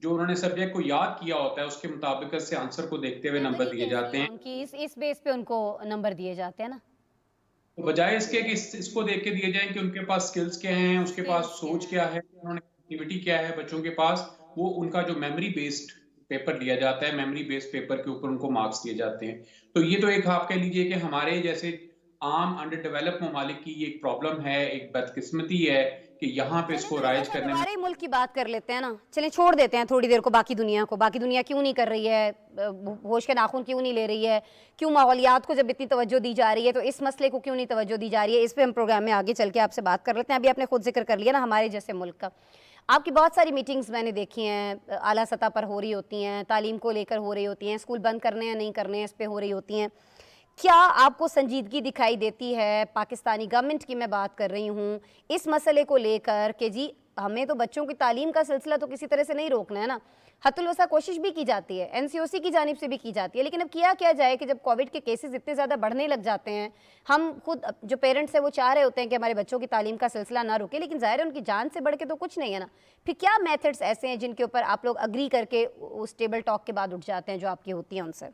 जो उन्होंने सब्जेक्ट को याद किया होता है, उसके मुताबिक से आंसर को देखते हुए नंबर मेमोरी दिए कहती जाते हैं हैं। उनकी, इस बेस पे उनको नंबर दिए जाते हैं ना। तो बजाय इसके कि इसको देख के दिए जाएं कि उनके पास स्किल्स क्या हैं, उसके पास स्किल्स क्या सोच हैं। क्या है, उन्होंने एक्टिविटी क्या है बच्चों के पास, वो उनका जो मेमोरी बेस्ड पेपर लिया जाता है, मेमोरी बेस्ड पेपर के ऊपर उनको मार्क्स दिए जाते हैं। तो ये तो एक आप कह लीजिए कि हमारे जैसे आम अंडर डेवलप ममालिक की ये एक प्रॉब्लम है, एक बदकिस्मती है कि यहाँ पे चलें इसको तो रज़ा राइज साहब करने में। हमारे ही मुल्क की बात कर लेते हैं ना। चलें छोड़ देते हैं थोड़ी देर को बाकी दुनिया को। बाकी दुनिया क्यों नहीं कर रही है, होश के नाखून क्यों नहीं ले रही है, क्यों माहौलियात को जब इतनी तवज्जो दी जा रही है तो इस मसले को क्यों नहीं तवज्जो दी जा रही है, इस पे हम प्रोग्राम में आगे चल के आपसे बात कर लेते हैं। अभी आपने खुद जिक्र कर लिया ना हमारे जैसे मुल्क का। आपकी बहुत सारी मीटिंग्स मैंने देखी हैं, आला सतह पर हो रही होती हैं, तालीम को लेकर हो रही होती हैं, स्कूल बंद करने या नहीं करने इस पे हो रही होती हैं। क्या आपको संजीदगी दिखाई देती है, पाकिस्तानी गवर्नमेंट की मैं बात कर रही हूँ, इस मसले को लेकर कि जी हमें तो बच्चों की तालीम का सिलसिला तो किसी तरह से नहीं रोकना है ना। हत्तुल वसा कोशिश भी की जाती है, एनसीओसी की जानिब से भी की जाती है, लेकिन अब किया क्या जाए कि जब कोविड के केसेस इतने ज़्यादा बढ़ने लग जाते हैं, हम खुद जो पेरेंट्स हैं वो चाह रहे होते हैं कि हमारे बच्चों की तालीम का सिलसिला ना रुके, लेकिन ज़ाहिर है उनकी जान से बढ़ के तो कुछ नहीं है ना। फिर क्या मेथड्स ऐसे हैं जिनके ऊपर आप लोग अग्री करके उस टेबल टॉक के बाद उठ जाते हैं जो आपकी होती हैं उनसे?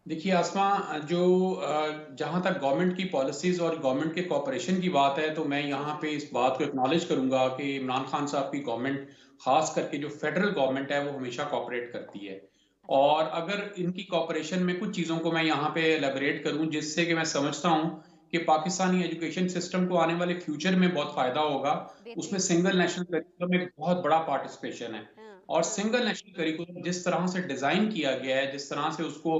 देखिए आसमा, जो जहाँ तक गवर्नमेंट की पॉलिसीज और गवर्नमेंट के कॉपरेशन की बात है, तो मैं जी यहाँ जी। पे इस बात को एक्नॉलेज करूंगा कि इमरान खान साहब की गवर्नमेंट, खास करके जो फेडरल गवर्नमेंट है, वो हमेशा कॉपरेट करती है। अच्छा। और अगर इनकी कॉपरेशन में कुछ चीज़ों को मैं यहाँ पे एलेबरेट करूँ, जिससे कि मैं समझता हूँ कि पाकिस्तानी एजुकेशन सिस्टम को आने वाले फ्यूचर में बहुत फायदा होगा, उसमें बेहतरीन। सिंगल नेशनल करिकुलम एक बहुत बड़ा पार्टिसिपेशन है। हाँ और हाँ। सिंगल नेशनल करिकुलम जिस तरह से डिजाइन किया गया है, जिस तरह से उसको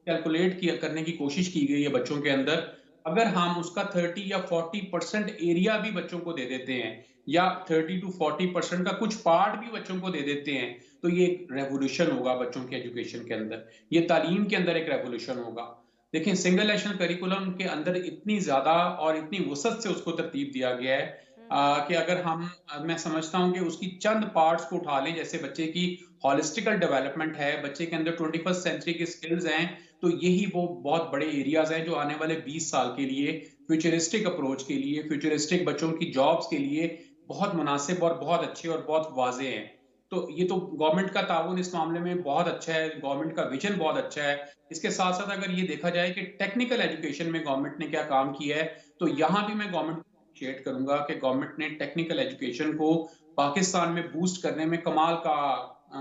कैलकुलेट किया करने की कोशिश की गई है बच्चों के अंदर, अगर हम उसका 30 या 40% एरिया भी बच्चों को दे देते हैं, या 30 टू 40% का कुछ पार्ट भी बच्चों को दे देते हैं, तो ये एक रेवोल्यूशन होगा बच्चों के एजुकेशन के अंदर, ये तालीम के अंदर एक रेवोल्यूशन होगा। देखिए, सिंगल नेशनल करिकुलम के अंदर इतनी ज्यादा और इतनी वसत से उसको तरतीब दिया गया है कि अगर हम मैं समझता हूँ कि उसकी चंद पार्ट्स को उठा लें, जैसे बच्चे की हॉलिस्टिकल डेवलपमेंट है, बच्चे के अंदर 21st सेंचुरी की स्किल्स हैं, तो यही वो बहुत बड़े एरियाज हैं जो आने वाले 20 साल के लिए फ्यूचरिस्टिक अप्रोच के लिए, फ्यूचरिस्टिक बच्चों की जॉब्स के लिए बहुत मुनासिब और बहुत अच्छे और बहुत वाजे हैं। तो ये तो गवर्नमेंट का ताउन इस मामले में बहुत अच्छा है, गवर्नमेंट का विजन बहुत अच्छा है। इसके साथ साथ अगर ये देखा जाए कि टेक्निकल एजुकेशन में गवर्नमेंट ने क्या काम किया है, तो यहाँ भी मैं गवर्नमेंट को अप्रिशिएट करूंगा कि गवर्नमेंट ने टेक्निकल एजुकेशन को पाकिस्तान में बूस्ट करने में कमाल का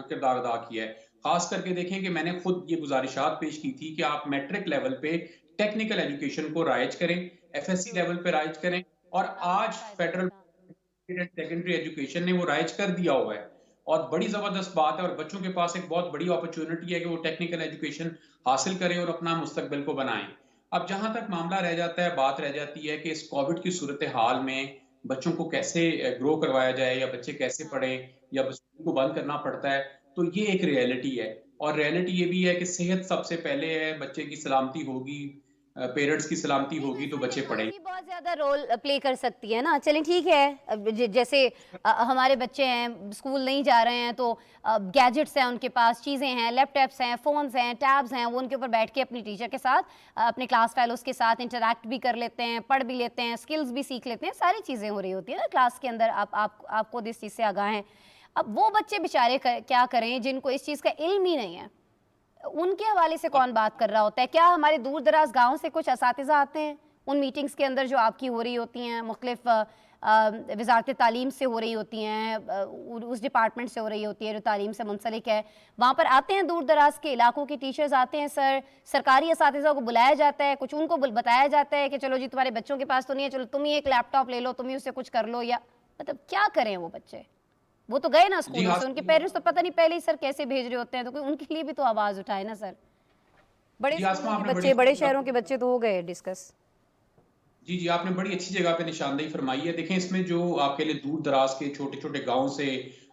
किरदार अदा किया है। खास करके देखें कि मैंने खुद ये गुजारिशात पेश की थी कि आप मैट्रिक लेवल पे टेक्निकल एजुकेशन को राइज करें, एफएससी ट्रू। लेवल पे राइज करें, और काफी आज फायदा फेडरल होगा। सेकेंडरी एजुकेशन ने वो राइज कर दिया हुआ है, और बड़ी जबरदस्त बात है, और बच्चों के पास एक बहुत बड़ी अपॉर्चुनिटी है कि वो टेक्निकल एजुकेशन हासिल करें और अपना मुस्तकबिल को बनाएं। अब जहां तक मामला रह जाता है, बात रह जाती है कि इस कोविड की सूरत हाल में बच्चों को कैसे ग्रो करवाया जाए, या बच्चे कैसे हाँ। पढ़ें, या स्कूल को बंद करना पड़ता है। तो ये एक रियलिटी है, और रियलिटी ये भी है कि सेहत सबसे पहले है, बच्चे की सलामती होगी, पेरेंट्स की सलामती नहीं, तो होगी, तो इसमें बच्चे पढ़ेंगे। टेक्नोलॉजी बहुत ज़्यादा रोल प्ले कर सकती है ना। चलें ठीक है, अब जैसे हमारे बच्चे हैं स्कूल नहीं जा रहे हैं तो गैजेट्स हैं उनके पास, चीज़ें हैं, लैपटॉप्स हैं, फ़ोन्स हैं, टैब्स हैं, वो उनके ऊपर बैठ के अपनी टीचर के साथ अपने क्लास फेलोज़ के साथ इंटरैक्ट भी कर लेते हैं, पढ़ भी लेते हैं, स्किल्स भी सीख लेते हैं, सारी चीज़ें हो रही होती है ना क्लास के अंदर। आप खुद इस चीज़ से आगाह हैं। अब वो बच्चे बेचारे क्या करें जिनको इस चीज़ का इल्म ही नहीं है, उनके हवाले से कौन बात कर रहा होता है? क्या हमारे दूर दराज गाँव से कुछ असातिज़ा आते हैं उन मीटिंग्स के अंदर जो आपकी हो रही होती हैं, मुख्तलिफ वजारत तालीम से हो रही होती हैं, उस डिपार्टमेंट से हो रही होती है जो तालीम से मुंसलिक है। वहाँ पर आते हैं दूर दराज के इलाकों के टीचर्स आते हैं सर, सरकारी असातिज़ा को बुलाया जाता है, कुछ उनको बताया जाता है कि चलो जी तुम्हारे बच्चों के पास तो नहीं है, चलो तुम ही एक लैपटॉप ले लो, तुम ही उससे कुछ कर लो, या मतलब क्या करें वो बच्चे? वो तो गए ना स्कूल से, उनके पेरेंट्स तो पता नहीं पहले ही सर कैसे भेज रहे होते हैं, तो कोई उनके लिए भी तो आवाज़ उठाए ना सर। बड़े स्कूलों के बच्चे, बड़े शहरों के बच्चे तो हो गए डिस्कस। जी जी, आपने बड़ी अच्छी जगह पे निशानदेही फरमाई है। देखें, इसमें जो आपके लिए दूर दराज के छोटे छोटे गाँव से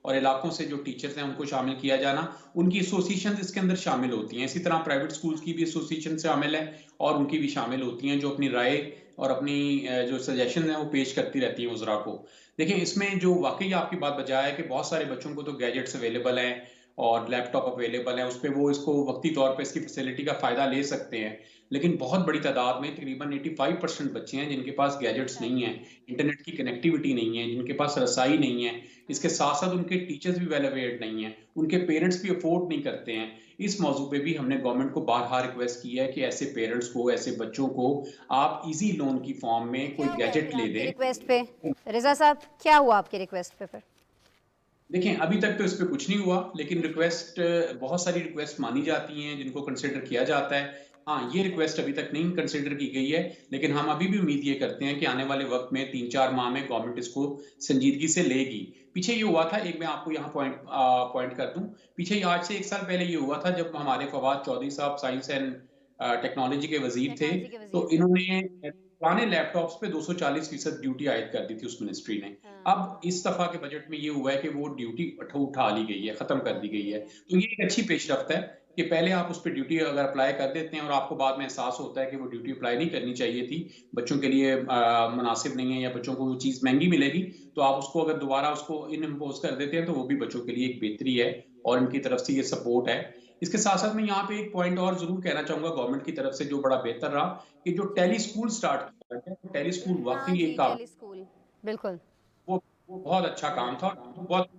और इलाकों से जो टीचर्स हैं उनको शामिल किया जाना, उनकी एसोसिएशन इसके अंदर शामिल होती हैं। इसी तरह प्राइवेट स्कूल्स की भी एसोसिएशन शामिल है और उनकी भी शामिल होती हैं, जो अपनी राय और अपनी जो सजेशन है वो पेश करती रहती है उज़रा को। देखिए, इसमें जो वाकई आपकी बात बजाय है कि बहुत सारे बच्चों को तो गैजेट्स अवेलेबल हैं और लैपटॉप अवेलेबल है, उस पर वो इसको वक्ती तौर पे इसकी फैसिलिटी का फ़ायदा ले सकते हैं। लेकिन बहुत बड़ी तादाद में तकरीबन 85% बच्चे हैं जिनके पास गैजेट्स नहीं हैं, इंटरनेट की कनेक्टिविटी नहीं है, जिनके पास रसाई नहीं है। इसके साथ साथ उनके टीचर्स भी वेल अवेयर्ड नहीं हैं, उनके पेरेंट्स भी अफोर्ड नहीं करते हैं। इस मौजू पे भी हमने गवर्नमेंट को बारहा रिक्वेस्ट की है कि ऐसे पेरेंट्स को, ऐसे बच्चों को आप इजी लोन की फॉर्म में कोई गैजेट ले दें। रिक्वेस्ट पे रिजा साहब क्या हुआ आपकी रिक्वेस्ट पे फिर? देखें, अभी तक तो इस पे कुछ नहीं हुआ, लेकिन रिक्वेस्ट, बहुत सारी रिक्वेस्ट मानी जाती हैं जिनको कंसिडर किया जाता है। हाँ, ये रिक्वेस्ट अभी तक नहीं कंसिडर की गई है, लेकिन हम अभी भी उम्मीद ये करते हैं कि आने वाले वक्त में 3-4 माह में गवर्नमेंट इसको संजीदगी से लेगी। पीछे ये हुआ था, एक मैं आपको यहाँ पॉइंट कर दूं, पीछे आज से 1 साल पहले ये हुआ था जब हमारे फवाद चौधरी साहब साइंस एंड टेक्नोलॉजी के वजीर थे, तो इन्होंने पुराने लैपटॉप्स पे 240% ड्यूटी आयद कर दी थी उस मिनिस्ट्री ने। अब इस दफा के बजट में ये हुआ है कि वो ड्यूटी उठा ली गई है, खत्म कर दी गई है। तो ये एक अच्छी पेशरफ्त है कि पहले आप उस पर ड्यूटी अगर अप्लाई कर देते हैं और आपको बाद में एहसास होता है कि वो ड्यूटी अप्लाई नहीं करनी चाहिए थी, बच्चों के लिए मुनासिब नहीं है या बच्चों को वो चीज़ महंगी मिलेगी, तो आप उसको अगर दोबारा उसको इम्पोज कर देते हैं तो वो भी बच्चों के लिए एक बेहतरी है और इनकी तरफ से ये सपोर्ट है। इसके साथ साथ मैं यहाँ पे एक पॉइंट और जरूर कहना चाहूंगा गवर्नमेंट की तरफ से, जो बड़ा बेहतर रहा कि जो टेली स्कूल स्टार्ट किया गया, टेली स्कूल वाकई एक काम, बिल्कुल वो बहुत अच्छा काम था। बहुत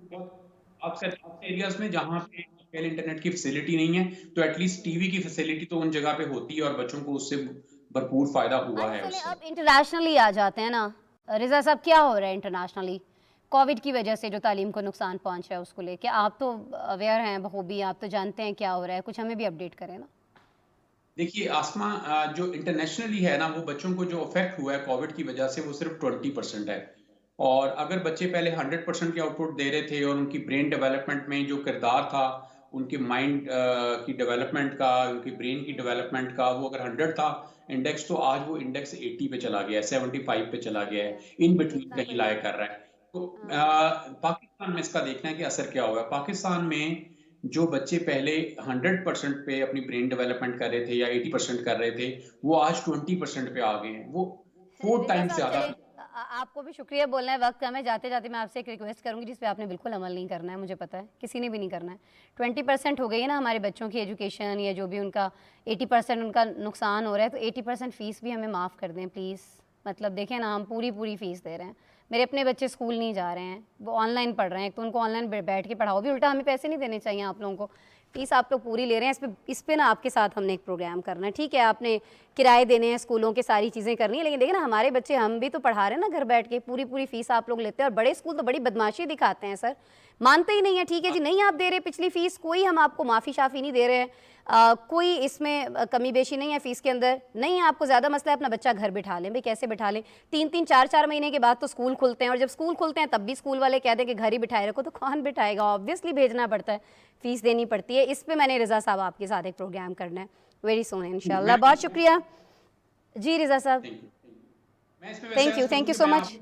अक्सर एरियाज में जहाँ पे इंटरनेट की फैसिलिटी नहीं है, तो एटलीस्ट टीवी की फैसिलिटी तो उन जगह पे होती है और बच्चों को उससे भरपूर फायदा हुआ है। अब इंटरनेशनली आ जाते हैं ना रिजा साहब, क्या हो रहा है इंटरनेशनली कोविड की वजह से जो तालीम को नुकसान पहुंचा है उसको लेके? आप तो अवेयर हैं बखूबी, आप तो जानते हैं क्या हो रहा है, कुछ हमें भी अपडेट करें ना। देखिए आसमा, जो इंटरनेशनली है ना, वो बच्चों को जो अफेक्ट हुआ है कोविड की वजह से वो सिर्फ 20% है। और अगर बच्चे पहले 100% के आउटपुट दे रहे थे और उनकी ब्रेन डेवलपमेंट में जो किरदार था, उनके माइंड की डेवलपमेंट का, उनकी ब्रेन की डेवलपमेंट का, वो अगर 100 था इंडेक्स, तो आज वो इंडेक्स 80 पे चला गया है, 75 पे चला गया है, इन बिटवीन कहीं लाया कर रहा है। तो पाकिस्तान में इसका देखना है कि असर क्या होगा। पाकिस्तान में जो बच्चे पहले 100% पे अपनी ब्रेन डेवलपमेंट कर रहे थे या 80% कर रहे थे, वो आज 20% पे आ गए हैं, वो 4 टाइम्स ज्यादा। आपको भी शुक्रिया बोलना है, वक्त कम है। जाते जाते मैं आपसे एक रिक्वेस्ट करूंगी जिस पे आपने बिल्कुल अमल नहीं करना है, मुझे पता है किसी ने भी नहीं करना है। 20% हो गई है ना हमारे बच्चों की एजुकेशन, या जो भी उनका 80% उनका नुकसान हो रहा है, तो 80% फ़ीस भी हमें माफ़ कर दें प्लीज़। मतलब देखें ना, हम पूरी फ़ीस दे रहे हैं, मेरे अपने बच्चे स्कूल नहीं जा रहे हैं, वो ऑनलाइन पढ़ रहे हैं, तो उनको ऑनलाइन बैठ के पढ़ाओ भी, उल्टा हमें पैसे नहीं देने चाहिए आप लोगों को, फीस आप लोग पूरी ले रहे हैं। इस पे ना आपके साथ हमने एक प्रोग्राम करना है, ठीक है? आपने किराए देने हैं, स्कूलों के सारी चीज़ें करनी है, लेकिन देखिए ना हमारे बच्चे, हम भी तो पढ़ा रहे हैं ना घर बैठ के, पूरी फ़ीस आप लोग लेते हैं। और बड़े स्कूल तो बड़ी बदमाशी दिखाते हैं सर, मानते ही नहीं है। ठीक है जी, नहीं आप दे रहे पिछली फ़ीस, कोई हम आपको माफ़ी शाफ़ी नहीं दे रहे हैं, कोई इसमें कमी बेशी नहीं है फ़ीस के अंदर। नहीं है आपको ज़्यादा मसला है, अपना बच्चा घर बिठा लें। भाई कैसे बिठा लें? 3-3, 4-4 महीने के बाद तो स्कूल खुलते हैं, और जब स्कूल खुलते हैं तब भी स्कूल वाले कहते हैं कि घर ही बिठाए रखो, तो कौन बिठाएगा? ऑब्वियसली भेजना पड़ता है, फ़ीस देनी पड़ती है। इस पर मैंने रिजा साहब आपके साथ एक प्रोग्राम करना है वेरी सून इंशाल्लाह। बहुत शुक्रिया जी रिजा साहब, thank you so much,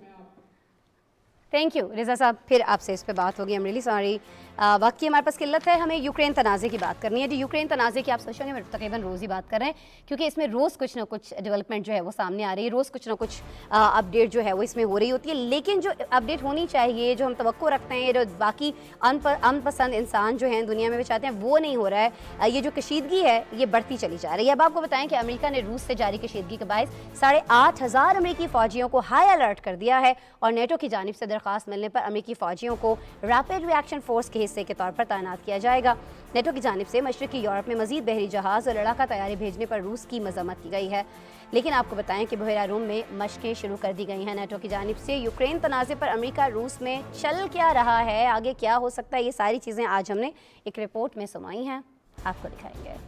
thank you Riza साहब। फिर आपसे इस पे बात होगी, आई एम रियली सॉरी, वक्त की हमारे पास किल्लत है, हमें यूक्रेन तनाज़े की बात करनी है। जी यूक्रेन तनाज़े की आप सोचेंगे मैं तकरीबन रोज़ ही बात कर रहे हैं, क्योंकि इसमें रोज़ कुछ ना कुछ डेवलपमेंट जो है वो सामने आ रही है, रोज़ कुछ ना कुछ अपडेट जो है वो इसमें हो रही होती है। लेकिन जो अपडेट होनी चाहिए, जो हम तवक्को रखते हैं, जो बाकी अनपसंद इंसान जो हैं दुनिया में भी चाहते हैं, वो नहीं हो रहा है। ये जो कशीदगी है ये बढ़ती चली जा रही है। अब आपको बताएं कि अमेरिका ने रूस से जारी कशीदगी के बायस 8,500 अमेरिकी फ़ौजियों को हाई अलर्ट कर दिया है, और नेटो की जानिब से दरख्वास्त मिलने पर अमेरिकी फ़ौजियों को रैपिड रिएक्शन फोर्स के हिस्से के तौर पर तैनात किया जाएगा। नेटो की जानिब से मशरक़ी यूरोप में मज़ीद बहरी जहाज़ और लड़ाका तैयारी भेजने पर रूस की मजम्मत की गई है। लेकिन आपको बताएं कि बहरा रूम में मशक़ें शुरू कर दी गई हैं नेटो की जानिब से। यूक्रेन तनाज़े पर अमेरिका रूस में चल क्या रहा है, आगे क्या हो सकता है, ये सारी चीज़ें आज हमने एक रिपोर्ट में सुनाई हैं, आपको दिखाएंगे।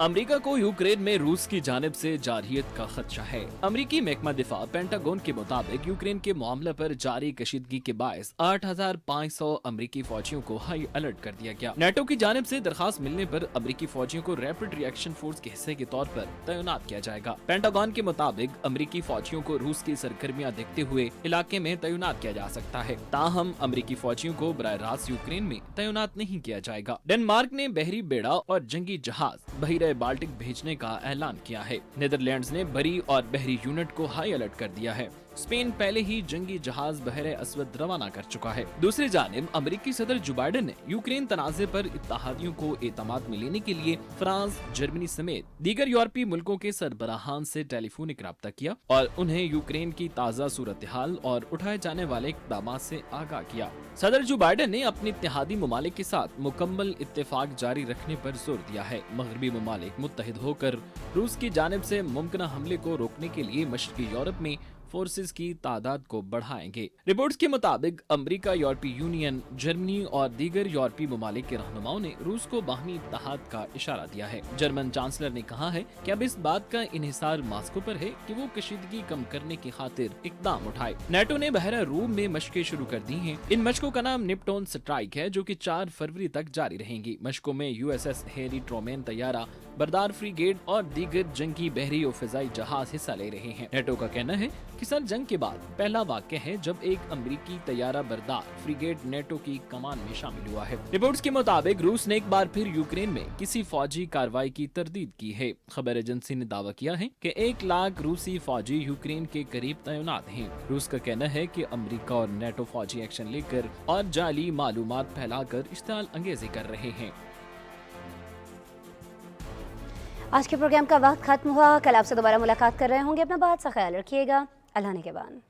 अमेरिका को यूक्रेन में रूस की जानिब से जारहियत का खदशा है। अमेरिकी महकमा दिफा पेंटागन के मुताबिक यूक्रेन के मामले पर जारी कशीदगी के बायस 8,500 अमेरिकी फौजियों को हाई अलर्ट कर दिया गया। नेटो की जानिब से दरखास्त मिलने पर अमेरिकी फौजियों को रैपिड रिएक्शन फोर्स के हिस्से के तौर पर तैनात किया जाएगा। पेंटागन के मुताबिक अमेरिकी फौजियों को रूस की सरगर्मियां देखते हुए इलाके में तैनात किया जा सकता है, ताहम अमेरिकी फौजियों को बराह रास्त यूक्रेन में तैनात नहीं किया जाएगा। डेनमार्क ने बहरी बेड़ा और जंगी जहाज बहिरे बाल्टिक भेजने का ऐलान किया है। नीदरलैंड्स ने बरी और बहरी यूनिट को हाई अलर्ट कर दिया है। स्पेन पहले ही जंगी जहाज बहरे अस्वद रवाना कर चुका है। दूसरी जानिब अमेरिकी सदर जो बाइडेन ने यूक्रेन तनाज़े पर इत्तेहादियों को एतमाद में लेने के लिए फ्रांस, जर्मनी समेत दीगर यूरोपीय मुल्कों के सरबराहान से टेलीफोनिक राब्ता किया और उन्हें यूक्रेन की ताज़ा सूरत हाल और उठाए जाने वाले इक़दाम से आगाह किया। सदर जो बाइडेन ने अपने इत्तेहादी ममालिक के साथ मुकम्मल इत्तेफाक जारी रखने पर जोर दिया है। मगरबी ममालिक मुत्तहिद होकर रूस की जानिब से मुमकिन हमले को रोकने के लिए मशरक़ी यूरोप में फोर्सेस की तादाद को बढ़ाएंगे। रिपोर्ट्स के मुताबिक अमेरिका, यूरोपीय यूनियन, जर्मनी और दीगर यूरोपीय ममालिक के रहनुमाओं ने रूस को बाहमी इत्तेहाद का इशारा दिया है। जर्मन चांसलर ने कहा है कि अब इस बात का इन्हिसार मास्को पर है कि वो कशीदगी कम करने की खातिर इकदाम उठाए। नेटो ने बहरा रूम में मशकें शुरू कर दी हैं। इन मशकों का नाम निप्टोन स्ट्राइक है, जो कि 4 फरवरी तक जारी रहेंगी। मशकों में USS हैरी ट्रूमैन तैयारा बरदार फ्रिगेट और दीगर जंगी बहरी और फिजाई जहाज हिस्सा ले रहे हैं। नेटो का कहना है कि सर जंग के बाद पहला वाक़या है जब एक अमेरिकी तैयारा बरदार फ्रिगेट नेटो की कमान में शामिल हुआ है। रिपोर्ट्स के मुताबिक रूस ने एक बार फिर यूक्रेन में किसी फौजी कार्रवाई की तरदीद की है। खबर एजेंसी ने दावा किया है कि 1 लाख रूसी फौजी यूक्रेन के करीब तैनात हैं। रूस का कहना है कि अमेरिका और नेटो फौजी एक्शन लेकर और जाली मालूमात फैलाकर इश्तिआल अंगेजी कर रहे हैं। आज के प्रोग्राम का वक्त खत्म हुआ। कल आपसे दोबारा मुलाकात कर रहे होंगे। अपना बहुत सा ख्याल रखिएगा। अल्लाह ने के बाद।